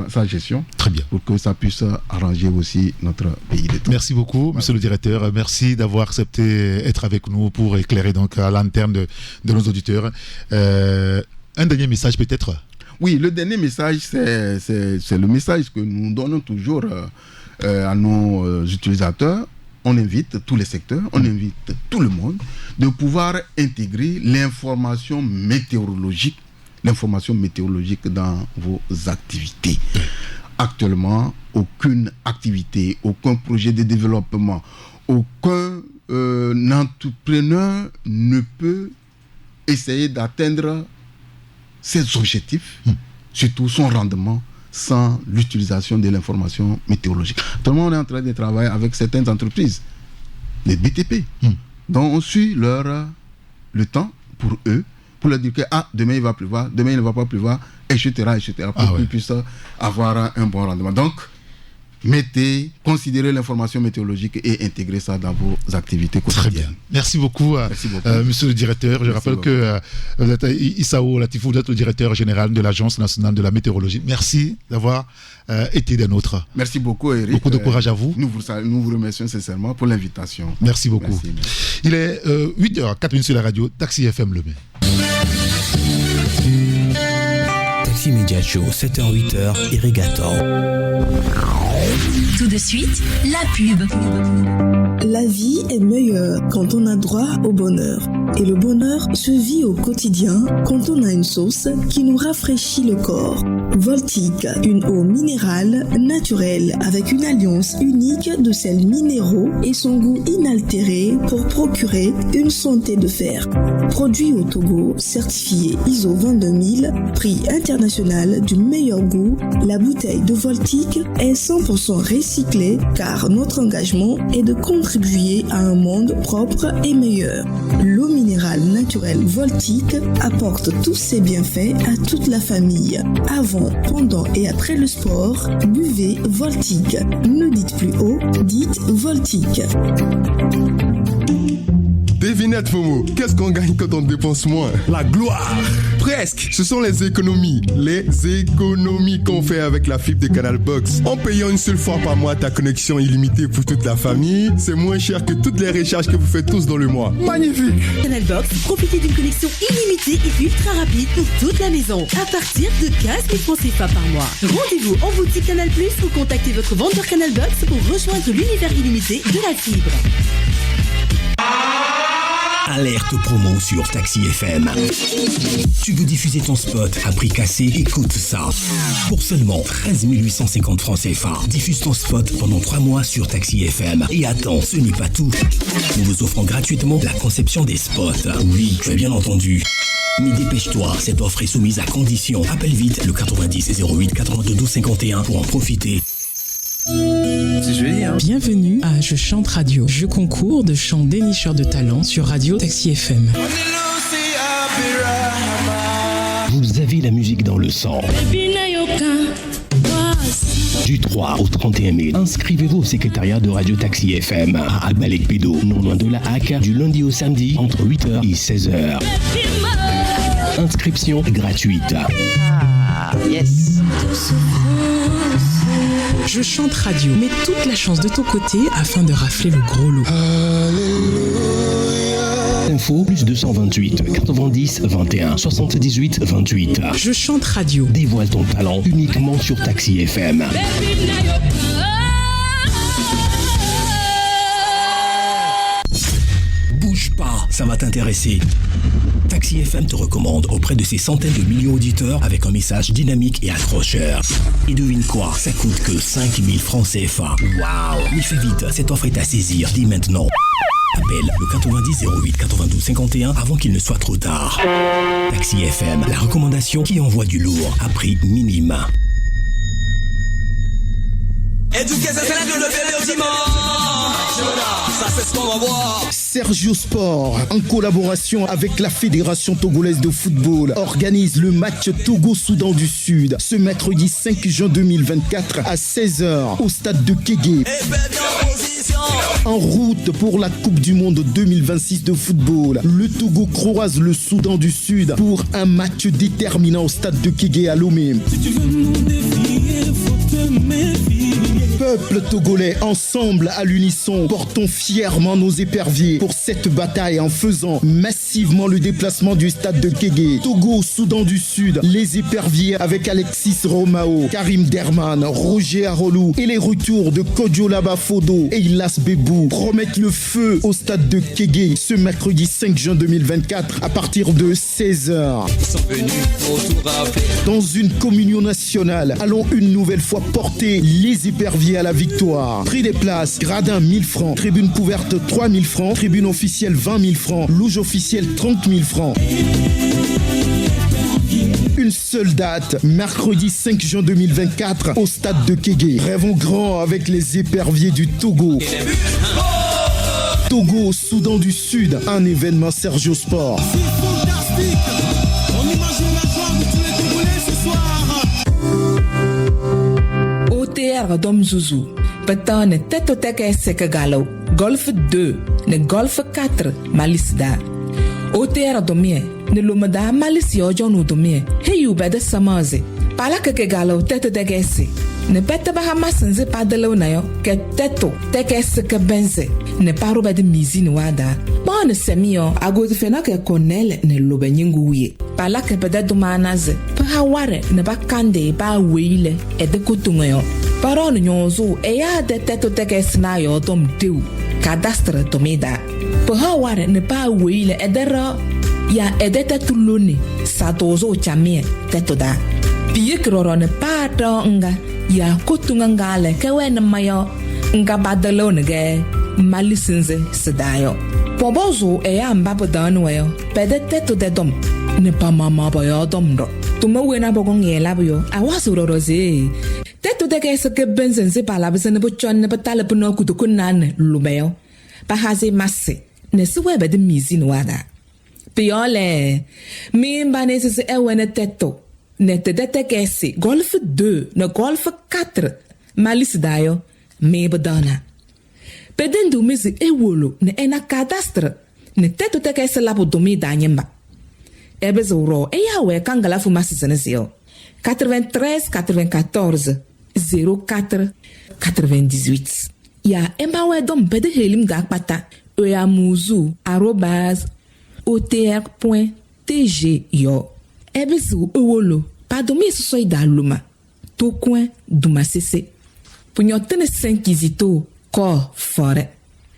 sa gestion. Très bien. Pour que ça puisse arranger aussi notre pays d'État. Merci beaucoup, monsieur le directeur. Merci d'avoir accepté d'être avec nous pour éclairer donc à l'antenne de nos auditeurs. Un dernier message peut-être. Oui, le dernier message, c'est le message que nous donnons toujours à nos utilisateurs. On invite tous les secteurs, on invite tout le monde de pouvoir intégrer l'information météorologique dans vos activités. Actuellement, aucune activité, aucun projet de développement, aucun entrepreneur ne peut essayer d'atteindre ses objectifs, surtout son rendement, sans l'utilisation de l'information météorologique. Actuellement, on est en train de travailler avec certaines entreprises, les BTP, dont on suit le temps pour eux, pour leur dire que demain il va pleuvoir, demain il ne va pas pleuvoir, etc. pour qu'ils puissent avoir un bon rendement. Donc, considérez l'information météorologique et intégrez ça dans vos activités quotidiennes. Très bien. Merci beaucoup, monsieur le directeur. Je rappelle que vous êtes Isao Latifou, vous êtes le directeur général de l'Agence nationale de la météorologie. Merci d'avoir été des nôtres. Merci beaucoup, Eric. Beaucoup de courage à vous. Nous vous remercions sincèrement pour l'invitation. Merci beaucoup. Merci. Il est 8h04 sur la radio Taxi FM Lemay. Taxi Média Show, 7h-8h, Irrigator. Tout de suite, la pub. La vie est meilleure quand on a droit au bonheur. Et le bonheur se vit au quotidien quand on a une sauce qui nous rafraîchit le corps. Voltique, une eau minérale naturelle avec une alliance unique de sels minéraux et son goût inaltéré pour procurer une santé de fer. Produit au Togo, certifié ISO 22000, prix international du meilleur goût, la bouteille de Voltique est 100% recyclée car notre engagement est de contribuer à un monde propre et meilleur. L'eau minérale naturelle Voltique apporte tous ses bienfaits à toute la famille. Avant, pendant et après le sport, buvez Voltique. Ne dites plus haut, dites Voltique. Devinette Momo, qu'est-ce qu'on gagne quand on dépense moins? La gloire. Presque. Ce sont les économies. Les économies qu'on fait avec la fibre de Canal Box. En payant une seule fois par mois ta connexion illimitée pour toute la famille, c'est moins cher que toutes les recharges que vous faites tous dans le mois. Magnifique. Canal Box, profitez d'une connexion illimitée et ultra rapide pour toute la maison. À partir de 15 000 francs CFA par mois. Rendez-vous en boutique Canal Plus ou contactez votre vendeur Canal Box pour rejoindre l'univers illimité de la fibre. Alerte promo sur Taxi FM. Tu veux diffuser ton spot à prix cassé? Écoute ça. Pour seulement 13 850 francs CFA, diffuse ton spot pendant 3 mois sur Taxi FM. Et attends, ce n'est pas tout. Nous vous offrons gratuitement la conception des spots. Oui, tu as bien entendu. Mais dépêche-toi, cette offre est soumise à condition. Appelle vite le 90 08 82 12 51 pour en profiter. C'est joli, hein? Bienvenue à Je Chante Radio, jeu concours de chant dénicheur de talent sur Radio Taxi FM. Vous avez la musique dans le sang. Du 3 au 31 mai, inscrivez-vous au secrétariat de Radio Taxi FM à Albalek Pédo, non loin de la HAC, du lundi au samedi entre 8h et 16h. Inscription gratuite. Yes. Je Chante Radio, mets toute la chance de ton côté afin de rafler le gros lot. Info plus 228 90 21 78 28. Je Chante Radio. Dévoile ton talent uniquement sur Taxi FM. Bouge pas, ça va t'intéresser. Taxi FM te recommande auprès de ses centaines de millions d'auditeurs avec un message dynamique et accrocheur. Et devine quoi, ça coûte que 5 000 francs CFA. Waouh! Mais fais vite, cette offre est à saisir dès maintenant. Appelle le 90 08 92 51 avant qu'il ne soit trop tard. Taxi FM, la recommandation qui envoie du lourd à prix minime. Ça c'est ce qu'on va voir. Sergio Sport, en collaboration avec la Fédération togolaise de football, organise le match Togo-Soudan du Sud ce mercredi 5 juin 2024 à 16h au stade de Kégué. En route pour la Coupe du Monde 2026 de football, le Togo croise le Soudan du Sud pour un match déterminant au stade de Kégué à Lomé. Si tu veux nous défier, faut te méfier. Peuple togolais, ensemble à l'unisson, portons fièrement nos éperviers pour cette bataille en faisant massivement le déplacement du stade de Kégué. Togo, Soudan du Sud, les éperviers avec Alexis Romao, Karim Derman, Roger Arolou et les retours de Kodjolaba Fodo et Ilas Bebou promettent le feu au stade de Kégué ce mercredi 5 juin 2024 à partir de 16h. Dans une communion nationale, allons une nouvelle fois porter les éperviers à la victoire. Prix des places, gradin 1000 francs, tribune couverte 3000 francs, tribune officielle 20 000 francs, loge officielle 30 000 francs. Une seule date, mercredi 5 juin 2024 au stade de Kégué. Rêvons grand avec les éperviers du Togo. Togo, Soudan du Sud, un événement Sergio Sport. On imagine la joie de tous les Togolais ce soir. OTR Dom Zouzou. Beton ne tetoteke seke galo. Golf 2 ne Golf 4 Malisda. OTR domie ne lomada malisi ojonu domie. Heyu bede samaze. Pala keke galo tetoteke se. Ne pete baha masenze padelo na yo ke teto teke seke benze. Ne paro bede mizi ni wada. Bon semio agozi fena ke konele ne lobe nyingu wiye. Pala ke bede dumanaze. Paha ware ne ba kande ba weile ede kutungo yo. Paron nyonzo eya de teto teke sna yo dom deu. Cadastre tomida. Paha ware ne ba weile edera ya edete tulone satozo chamie teto da. Piye kroro ne pa nga ya kutunga ngale kewe ne mayo nga badalo ne ge malisinze sedayo. Pobozo eya mbapo danu yo pede teto de dom ne pa mama ba yo dom do. Tuma wena bogong yela yo awasuro roze. Teto de ke seke benzenze pala besene bo chon ne patale puno kutukunan lumeyo. Pa haze masse ne suwe bede mizi no wada. Piole mi mbanese se ewene teto. Ne te detekesi Golf 2 ne Golf 4 malis dayo me bedana. Pedendu mizi ewolo ne ena cadastre ne teto tekesi lapo domi danyemba. Ebe zoro eyawe kangala fu masizenzio 93 94 04 98. Ya embawe dom pede helim gakpata oyamuzu @otr.tg yo. Ebizu ewolo padomi sosoi da luma to coin duma sese punyotene 5 zito ko fore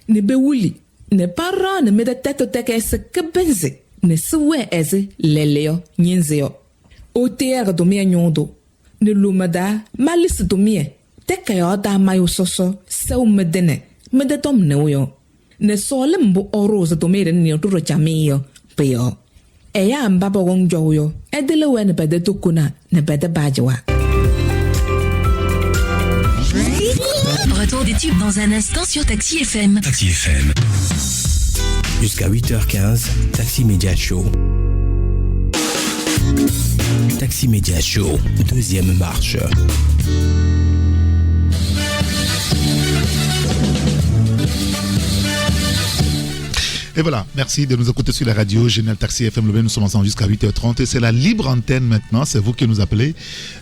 ne bewuli ne para ne mede teto teke se kebenze ne suwe eze leleo nyenzeo OTR domi nyondo ne lumada malis domi teke yo da mayo soso se umedene mede tom ne uyo ne sole mbo oroza domi ne turo jamio peyo. Eya mbaba wong joyo edele we ne bede tokuna ne bede bajwa. Retour des tubes dans un instant sur Taxi FM. Taxi FM. Jusqu'à 8h15, Taxi Media Show. Taxi Media Show, deuxième marche. Et voilà, merci de nous écouter sur la radio Génial Taxi FM Lomé. Nous sommes ensemble jusqu'à 8h30 et c'est la libre antenne maintenant, c'est vous qui nous appelez.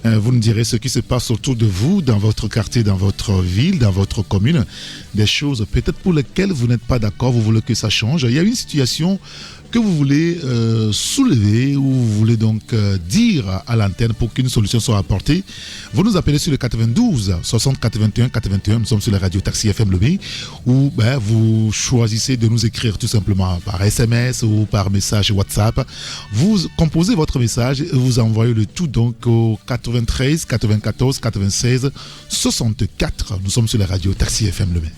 Vous nous direz ce qui se passe autour de vous, dans votre quartier, dans votre ville, dans votre commune. Des choses peut-être pour lesquelles vous n'êtes pas d'accord, vous voulez que ça change. Il y a une situation que vous voulez soulever ou vous voulez donc dire à l'antenne pour qu'une solution soit apportée. Vous nous appelez sur le 92 60 81 81. Nous sommes sur la radio Taxi FM Lomé où vous choisissez de nous écrire tout simplement par SMS ou par message WhatsApp. Vous composez votre message et vous envoyez le tout donc au 93 94 96 64. Nous sommes sur la radio Taxi FM Lomé.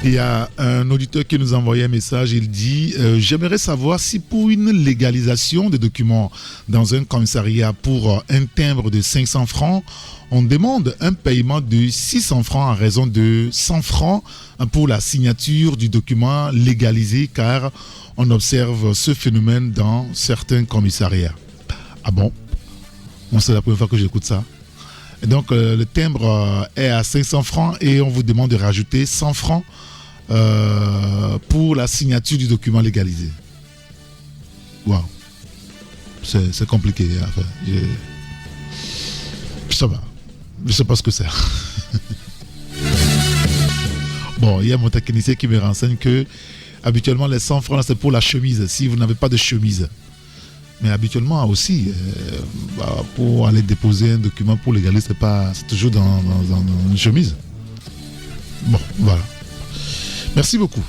Il y a un auditeur qui nous a envoyé un message, il dit j'aimerais savoir si pour une légalisation des documents dans un commissariat pour un timbre de 500 francs, on demande un paiement de 600 francs à raison de 100 francs pour la signature du document légalisé car on observe ce phénomène dans certains commissariats. Ah bon? Moi, c'est la première fois que j'écoute ça. Et donc, le timbre est à 500 francs et on vous demande de rajouter 100 francs pour la signature du document légalisé. Waouh. C'est compliqué. Enfin, je sais pas. Je sais pas ce que c'est. Bon, il y a mon technicien qui me renseigne que habituellement les 100 francs c'est pour la chemise, si vous n'avez pas de chemise. Mais habituellement aussi, pour aller déposer un document pour légaliser, c'est toujours dans une chemise. Bon, voilà. Merci beaucoup.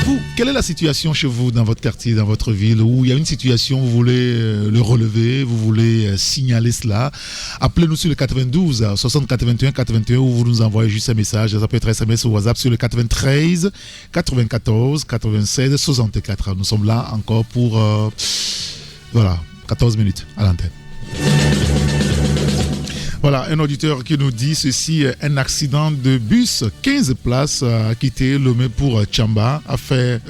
Vous, quelle est la situation chez vous, dans votre quartier, dans votre ville, où il y a une situation, vous voulez le relever, vous voulez signaler cela? Appelez-nous sur le 92 60 81 81 ou vous nous envoyez juste un message. Ça peut être SMS ou WhatsApp sur le 93 94 96 64. Nous sommes là encore pour 14 minutes à l'antenne. Voilà, un auditeur qui nous dit ceci: un accident de bus 15 places a quitté Lomé pour Tchamba, a fait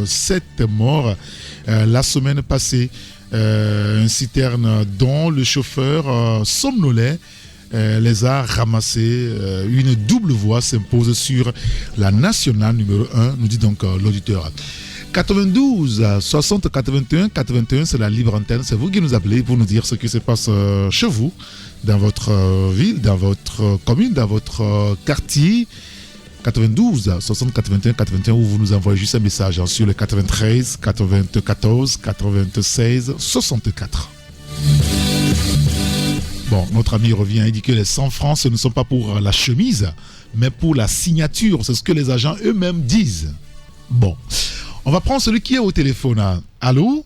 7 morts la semaine passée. Un citerne dont le chauffeur somnolait les a ramassés. Une double voie s'impose sur la nationale numéro 1, nous dit donc l'auditeur. 92 60 81 81, c'est la libre antenne. C'est vous qui nous appelez pour nous dire ce qui se passe chez vous, dans votre ville, dans votre commune, dans votre quartier. 92 60 81 81, où vous nous envoyez juste un message sur le 93 94 96 64. Bon, notre ami revient, il dit que les 100 francs, ce ne sont pas pour la chemise, mais pour la signature. C'est ce que les agents eux-mêmes disent. Bon, on va prendre celui qui est au téléphone. Allô?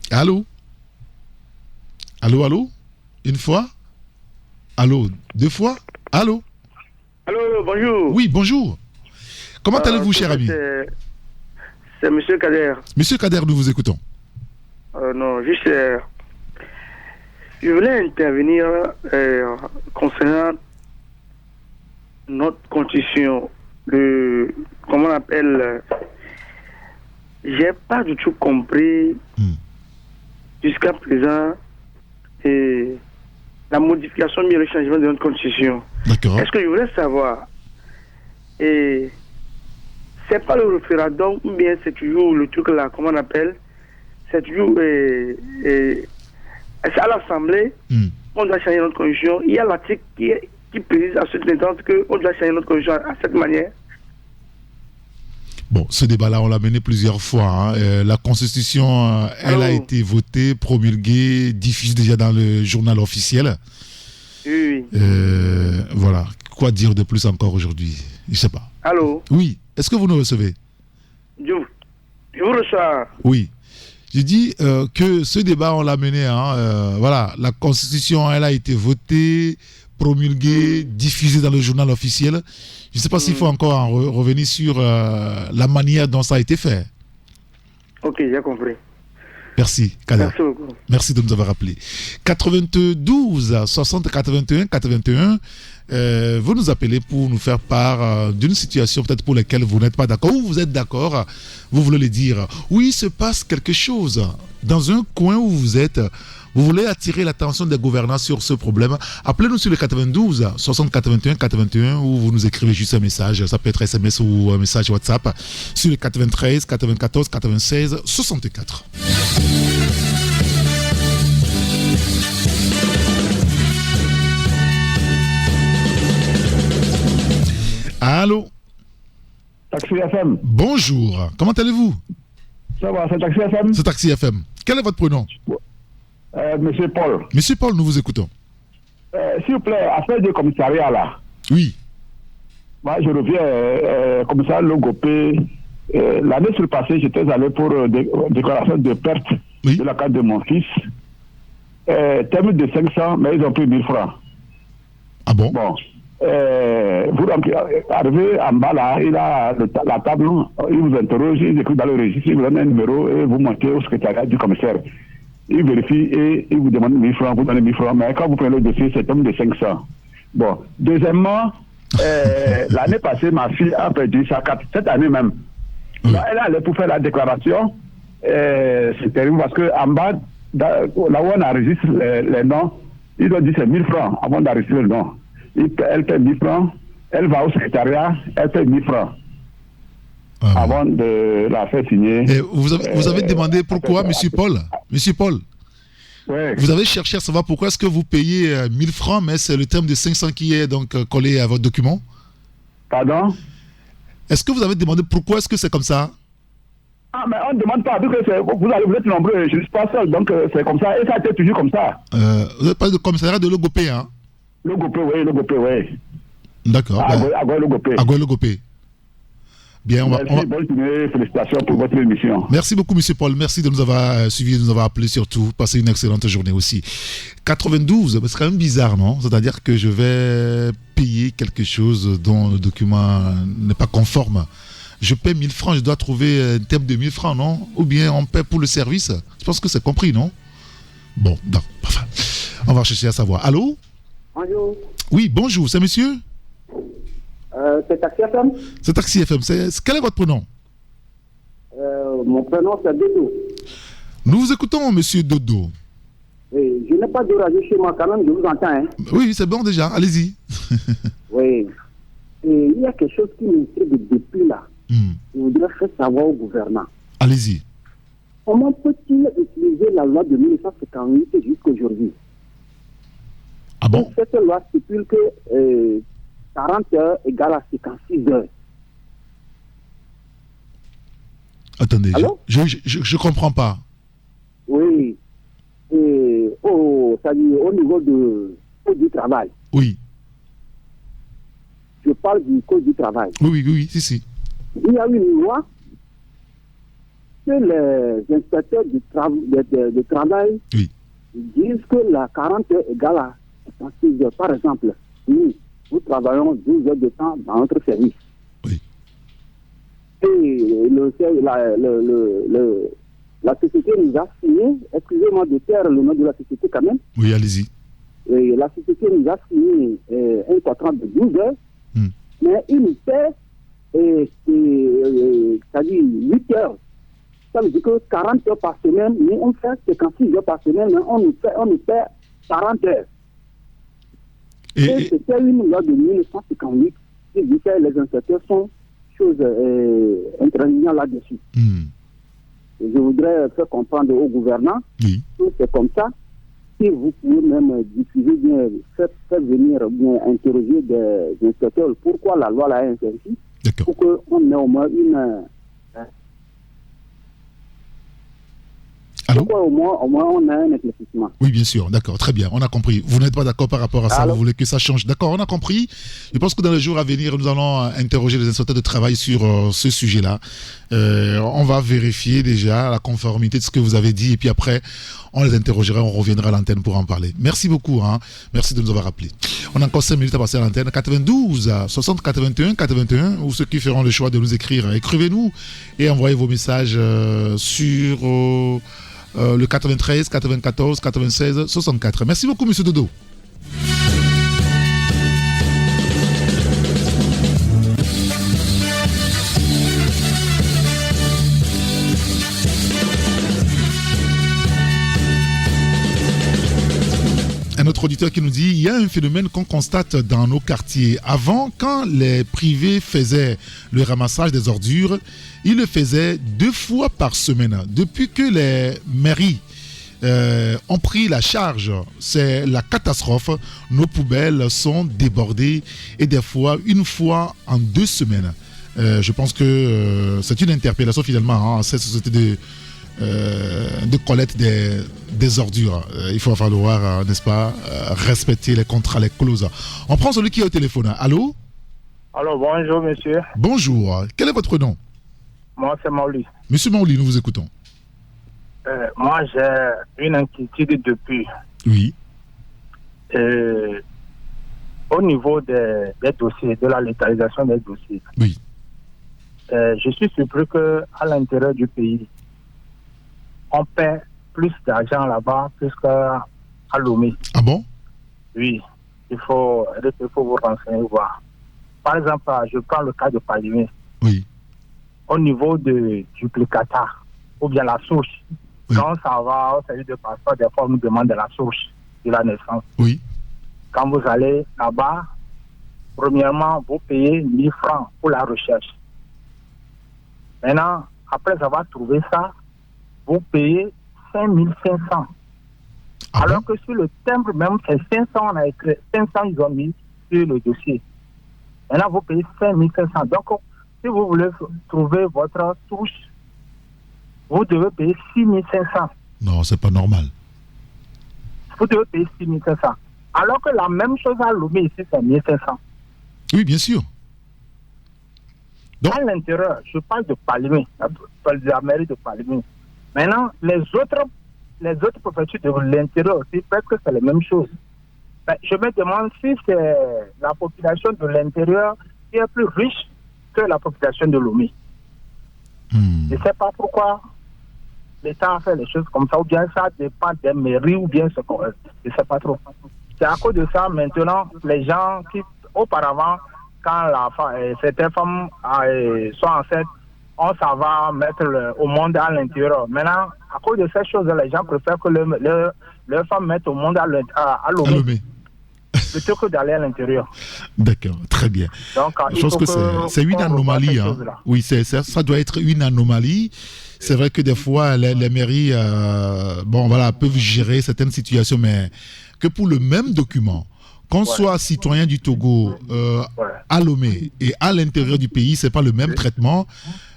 Allô? Allô, allô? Une fois? Allô? Deux fois? Allô? Allô, bonjour. Oui, bonjour. Comment allez-vous, cher ami? C'est M. Kader. Monsieur Kader, nous vous écoutons. Non, juste... je voulais intervenir concernant notre constitution. Comment on appelle... j'ai pas du tout compris jusqu'à présent la modification et le changement de notre constitution. D'accord. Est-ce que je voulais savoir, c'est pas le référendum ou bien c'est toujours le truc là, comment on appelle, c'est toujours c'est à l'Assemblée, on doit changer notre constitution. Il y a l'article qui précise à cette instance qu'on doit changer notre constitution à cette manière. Bon, ce débat-là, on l'a mené plusieurs fois. La Constitution, elle a été votée, promulguée, diffusée déjà dans le journal officiel. Oui. Voilà. Quoi dire de plus encore aujourd'hui? Je ne sais pas. Allô? Oui. Est-ce que vous nous recevez? Je vous reçois. Oui. Je dis que ce débat, on l'a mené. Voilà. La Constitution, elle a été votée, promulguée, diffusée dans le journal officiel. Je ne sais pas s'il faut encore en revenir sur la manière dont ça a été fait. Ok, j'ai compris. Merci, Kader. Merci beaucoup. Merci de nous avoir appelé. 92 60 81 81, vous nous appelez pour nous faire part d'une situation peut-être pour laquelle vous n'êtes pas d'accord, ou vous êtes d'accord, vous voulez le dire. Oui, il se passe quelque chose dans un coin où vous êtes. Vous voulez attirer l'attention des gouvernants sur ce problème. Appelez-nous sur le 92 60 81 81, ou vous nous écrivez juste un message. Ça peut être SMS ou un message WhatsApp sur le 93 94 96 64. Allô? Taxi FM. Bonjour. Comment allez-vous? Ça va, c'est Taxi FM. C'est Taxi FM. Quel est votre prénom? Monsieur Paul. Monsieur Paul, nous vous écoutons. S'il vous plaît, affaire du commissariat là. Oui. Moi, je reviens, commissariat Logopé. L'année surpassée, j'étais allé pour déclaration de perte de la carte de mon fils. Terme de 500, mais ils ont pris 1000 francs. Ah bon? Bon. Vous arrivez en bas là, il a la table, il vous interroge, il écrit dans le registre, il vous donne un numéro et vous montez au secrétariat du commissaire. Il vérifie et il vous demande 1000 francs, vous donnez 1000 francs, mais quand vous prenez le dossier, c'est un de 500. Bon. Deuxièmement, l'année passée, ma fille a perdu sa carte, cette année même. Là, elle allait pour faire la déclaration. C'est terrible parce qu'en bas, là où on enregistre les noms, il doit dire c'est 1000 francs avant d'enregistrer le nom. Elle paie 1000 francs, elle va au secrétariat, elle paie 1000 francs. Avant de la faire signer. Et vous avez demandé pourquoi, Monsieur Paul? Monsieur Paul, ouais. Vous avez cherché à savoir pourquoi est-ce que vous payez 1000 francs, mais c'est le terme de 500 qui est donc collé à votre document? Pardon? Est-ce que vous avez demandé pourquoi est-ce que c'est comme ça? Ah, mais on ne demande pas, vu que vous êtes nombreux, je ne suis pas seul, donc c'est comme ça, et ça a été toujours comme ça. Vous n'avez pas de commissariat de Logopé, hein? Logopé, oui. D'accord. Agoué Logopé. Agoué Logopé. Bien, bonne journée, félicitations pour votre émission. Merci beaucoup, Monsieur Paul. Merci de nous avoir suivis, de nous avoir appelés surtout. Passez une excellente journée aussi. 92, c'est quand même bizarre, non? C'est-à-dire que je vais payer quelque chose dont le document n'est pas conforme. Je paie 1000 francs, je dois trouver un terme de 1000 francs, non? Ou bien on paie pour le service? Je pense que c'est compris, non? Bon, non, enfin, on va chercher à savoir. Allô? Bonjour. Oui, bonjour, c'est monsieur? C'est Taxi FM. C'est Taxi FM. Quel est votre prénom? Mon prénom, c'est Dodo. Nous vous écoutons, monsieur Dodo. Oui, je n'ai pas de radio chez moi quand même, je vous entends. Hein. Oui, c'est bon déjà, allez-y. Oui. Et il y a quelque chose qui m'intrigue depuis là. Je voudrais faire savoir au gouvernement. Allez-y. Comment peut-il utiliser la loi de 1958 jusqu'à aujourd'hui? Ah bon? Cette loi stipule que 40 heures égale à 56 heures. Attendez, je comprends pas. Oui. Et c'est-à-dire au niveau du travail. Oui. Je parle du code du travail. Oui, si. Il y a une loi que les inspecteurs de travail disent que la 40 heures égale à 56 heures. Par exemple, nous travaillons 12 heures de temps dans notre service. Oui. Et la société nous a signé, excusez-moi de taire le nom de la société quand même. Oui, allez-y. Et la société nous a signé un contrat de 12 heures, mais il nous paie, c'est-à-dire 8 heures. Ça veut dire que 40 heures par semaine, mais on fait 56 heures par semaine, mais on nous paie 40 heures. Et c'était une loi de 1958 qui dit que les inspecteurs sont choses intransigeantes là-dessus. Je voudrais faire comprendre au gouvernement que c'est comme ça. Si vous pouvez même diffuser bien, faire venir bien interroger des inspecteurs pourquoi la loi l'a ainsi, pour qu'on ait au moins une... Allô? Pourquoi au moins on a un éclaircissement. Oui, bien sûr, d'accord, très bien, on a compris. Vous n'êtes pas d'accord par rapport à ça, vous voulez que ça change. D'accord, on a compris. Je pense que dans les jours à venir, nous allons interroger les inspecteurs de travail sur ce sujet-là. On va vérifier déjà la conformité de ce que vous avez dit et puis après, on les interrogera, on reviendra à l'antenne pour en parler. Merci beaucoup, merci de nous avoir rappelés. On a encore 5 minutes à passer à l'antenne. 92 60 81 81, ou ceux qui feront le choix de nous écrire, écrivez-nous et envoyez vos messages sur... le 93, 94, 96, 64. Merci beaucoup, monsieur Dodo. Un autre auditeur qui nous dit, il y a un phénomène qu'on constate dans nos quartiers. Avant, quand les privés faisaient le ramassage des ordures, ils le faisaient 2 fois par semaine. Depuis que les mairies ont pris la charge, c'est la catastrophe. Nos poubelles sont débordées et des fois, 1 fois en 2 semaines. Je pense que c'est une interpellation finalement à cette société de collecte des ordures. Il va falloir, n'est-ce pas, respecter les contrats, les clauses. On prend celui qui est au téléphone. Allô? Alors, bonjour, monsieur. Bonjour. Quel est votre nom? Moi, c'est Mauli. Monsieur Mauli, nous vous écoutons. Moi, j'ai une inquiétude depuis. Oui. Au niveau des dossiers, de la légalisation des dossiers. Oui. Je suis surpris qu'à l'intérieur du pays, on paie plus d'argent là-bas plus qu'à Lomé. Ah bon? Oui. Il faut vous renseigner, voir. Par exemple, je prends le cas de Palimé. Oui. Au niveau du Plicata, ou bien la souche, Quand ça va au service de passeport, des fois, on nous demande de la source de la naissance. Oui. Quand vous allez là-bas, premièrement, vous payez 1000 francs pour la recherche. Maintenant, après avoir trouvé ça, vous payez 5500. Alors que sur le timbre même, c'est 500, on a écrit 500, ils ont mis sur le dossier. Maintenant, vous payez 5500. Donc, si vous voulez trouver votre touche, vous devez payer 6500. Non, c'est pas normal. Vous devez payer 6500. Alors que la même chose à Lomé ici, c'est 1500. Oui, bien sûr. Donc, à l'intérieur, je parle de Palimé, de la mairie de Palimé. Maintenant, les autres préfectures de l'intérieur aussi, presque c'est la même chose. Ben, je me demande si c'est la population de l'intérieur qui est plus riche que la population de Lomé. Je ne sais pas pourquoi l'État a fait les choses comme ça, ou bien ça dépend des mairies, ou bien ce qu'on veut. Je ne sais pas trop. C'est à cause de ça, maintenant, les gens qui, auparavant, quand certaines femmes sont enceintes, on s'en va mettre au monde à l'intérieur. Maintenant, à cause de ces choses, les gens préfèrent que leurs femmes mettent au monde à Lomé plutôt que d'aller à l'intérieur. D'accord, très bien. Donc, je pense que c'est une anomalie. Hein. Oui, ça doit être une anomalie. C'est vrai que des fois, les mairies peuvent gérer certaines situations, mais que pour le même document, qu'on soit citoyen du Togo à Lomé et à l'intérieur du pays, ce n'est pas le même traitement.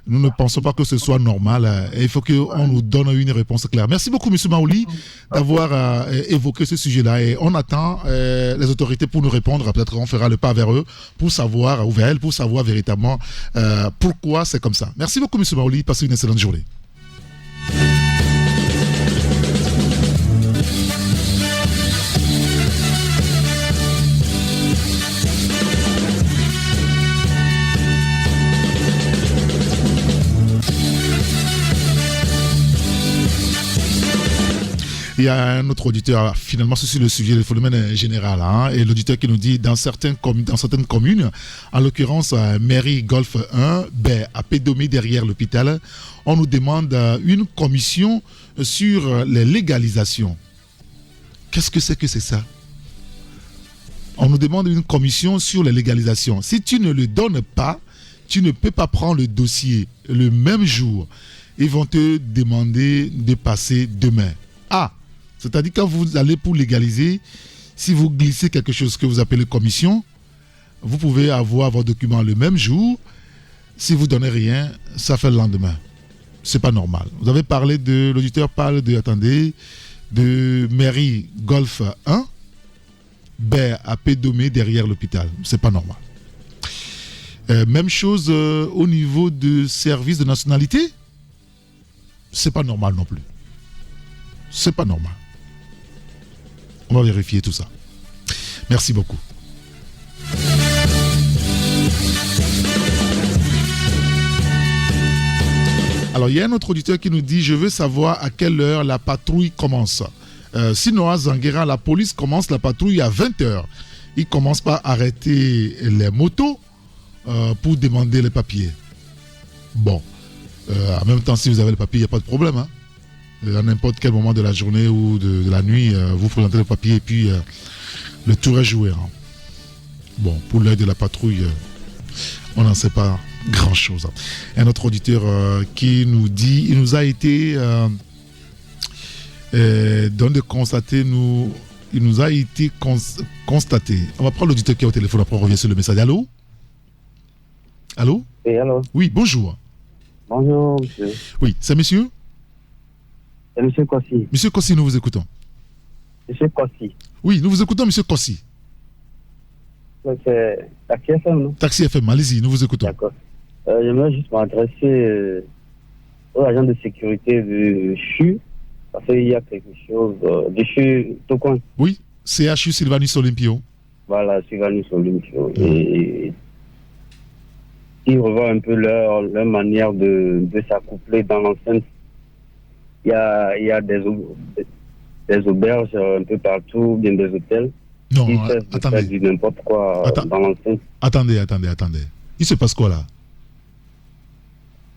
Nous ne pensons pas que ce soit normal. Il faut qu'on nous donne une réponse claire. Merci beaucoup, M. Maouli, d'avoir évoqué ce sujet-là. Et on attend les autorités pour nous répondre. Peut-être qu'on fera le pas vers eux pour savoir, ou vers elles, pour savoir véritablement pourquoi c'est comme ça. Merci beaucoup, M. Maouli. Passez une excellente journée. Il y a un autre auditeur, finalement, sur le sujet du phénomène général. Hein, et l'auditeur qui nous dit, dans certaines communes, en l'occurrence, mairie Golfe 1, à Pédomé, derrière l'hôpital, on nous demande une commission sur les légalisations. Qu'est-ce que c'est ça? On nous demande une commission sur les légalisations. Si tu ne le donnes pas, tu ne peux pas prendre le dossier le même jour. Ils vont te demander de passer demain. C'est-à-dire quand vous allez pour légaliser, si vous glissez quelque chose que vous appelez commission, vous pouvez avoir vos documents le même jour. Si vous ne donnez rien, ça fait le lendemain. C'est pas normal. Vous avez parlé l'auditeur parle de mairie Golfe 1, à Pédomé derrière l'hôpital. C'est pas normal. Même chose au niveau de service de nationalité. C'est pas normal non plus. C'est pas normal. On va vérifier tout ça. Merci beaucoup. Alors, il y a un autre auditeur qui nous dit « Je veux savoir à quelle heure la patrouille commence. Sinon, à Zanguera, la police commence la patrouille à 20h. Ils commencent par arrêter les motos pour demander les papiers. Bon, en même temps, si vous avez le papier, il n'y a pas de problème. Hein. À n'importe quel moment de la journée ou de la nuit, vous présentez le papier et puis le tour est joué. Hein. Bon, pour l'heure de la patrouille, on n'en sait pas grand-chose. Un autre auditeur qui nous dit, il nous a été constaté, il nous a été constaté. On va prendre l'auditeur qui est au téléphone, après on revient sur le message. Allô? Allô? Allô? Oui, bonjour. Bonjour, monsieur. Oui, c'est monsieur? C'est monsieur Kossi. Monsieur Kossi, nous vous écoutons. Monsieur Kossi. Oui, nous vous écoutons, monsieur Kossi. C'est Taxi FM, non? Taxi FM, allez-y, nous vous écoutons. D'accord. J'aimerais juste m'adresser aux agents de sécurité du CHU, parce qu'il y a quelque chose du CHU tout coin. Oui, CHU Sylvanus Olympio. Voilà, Sylvanus Olympio. Et ils revoient un peu leur manière de s'accoupler dans l'enceinte. Il y a des auberges un peu partout, bien des hôtels. Non, ils cessent de faire du n'importe quoi dans l'enceinte. Attendez. Il se passe quoi là?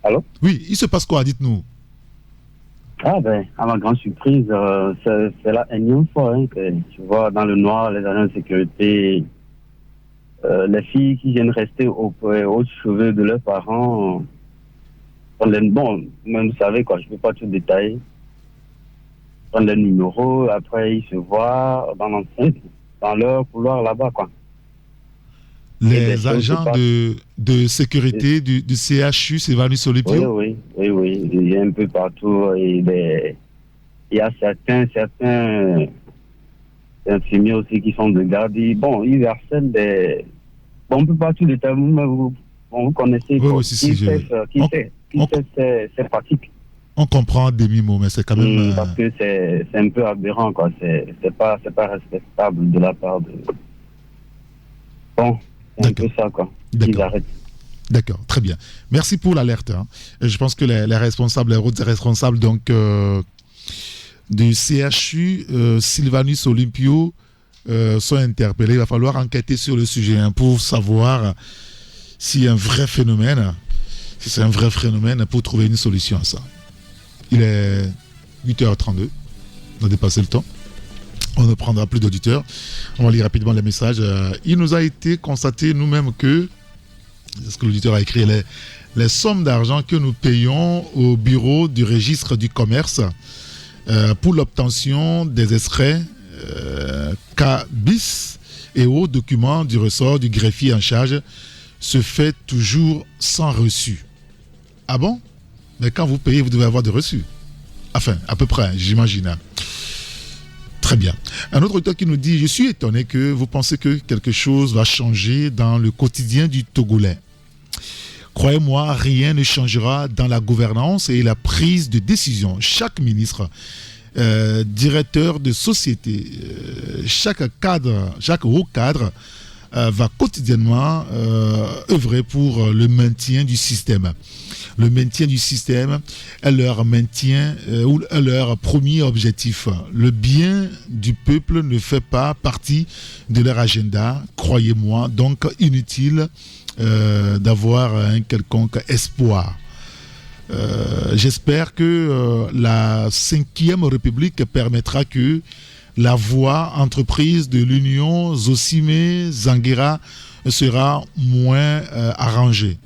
Allô? Oui, il se passe quoi, dites-nous. Ah ben, à ma grande surprise, c'est la énième fois que tu vois dans le noir les agents de sécurité, les filles qui viennent rester au chevet de leurs parents. Bon, même vous savez quoi, je peux pas tout détailler. Prendre les numéros, après ils se voient dans l'enceinte, dans leur couloir là-bas quoi. Les agents de sécurité du CHU Sylvanus Olympio? Oui, il y a un peu partout. Il y a certains infirmiers aussi qui sont de garde. Bon, ils harcèlent des... Bon, on ne peut pas tout détailler, mais vous connaissez ces pratiques. On comprend demi-mot, mais c'est quand même... Parce que c'est un peu aberrant, quoi. C'est pas respectable de la part de... Bon... C'est un peu ça, quoi. Ils arrêtent. D'accord, très bien. Merci pour l'alerte. Je pense que les responsables, les routes responsables donc, du CHU Sylvanus Olympio sont interpellés. Il va falloir enquêter sur le sujet pour savoir s'il y a un vrai phénomène, si c'est un vrai phénomène, pour trouver une solution à ça. Il est 8h32. On a dépassé le temps. On ne prendra plus d'auditeurs. On va lire rapidement les messages. Il nous a été constaté nous-mêmes que, c'est ce que l'auditeur a écrit, les sommes d'argent que nous payons au bureau du registre du commerce pour l'obtention des extraits K-bis et autres documents du ressort du greffier en charge se fait toujours sans reçu. Ah bon? Mais quand vous payez, vous devez avoir des reçus. Enfin, à peu près, j'imagine. Très bien. Un autre auteur qui nous dit « Je suis étonné que vous pensez que quelque chose va changer dans le quotidien du Togolais. Croyez-moi, rien ne changera dans la gouvernance et la prise de décision. Chaque ministre, directeur de société, chaque haut cadre va quotidiennement œuvrer pour le maintien du système. Le maintien du système est leur maintien ou leur premier objectif. Le bien du peuple ne fait pas partie de leur agenda, croyez-moi, donc inutile d'avoir un quelconque espoir. J'espère que la 5e République permettra que la voie entreprise de l'Union Zosimé-Zanguera sera moins arrangée.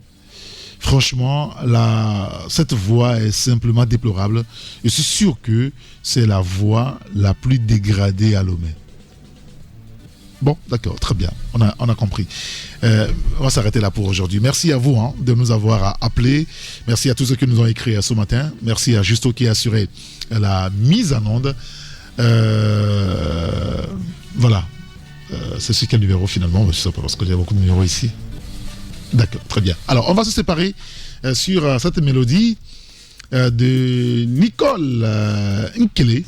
Franchement, cette voie est simplement déplorable. Je suis sûr que c'est la voie la plus dégradée à Lomé. Bon, d'accord, très bien. On a compris. On va s'arrêter là pour aujourd'hui. Merci à vous de nous avoir appelés. Merci à tous ceux qui nous ont écrit ce matin. Merci à Justo qui a assuré la mise en onde. Voilà. C'est sur quel numéro finalement? Je ne sais pas parce que j'ai beaucoup de numéros ici. D'accord, très bien. Alors, on va se séparer sur cette mélodie de Nicole Nkele.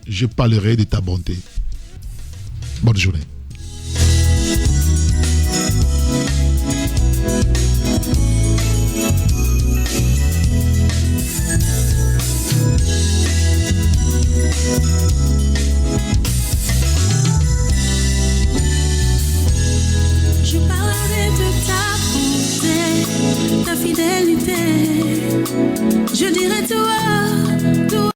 Je parlerai de ta bonté. Bonne journée. Je parlerai de ta bonté, ta fidélité. Je dirai tout.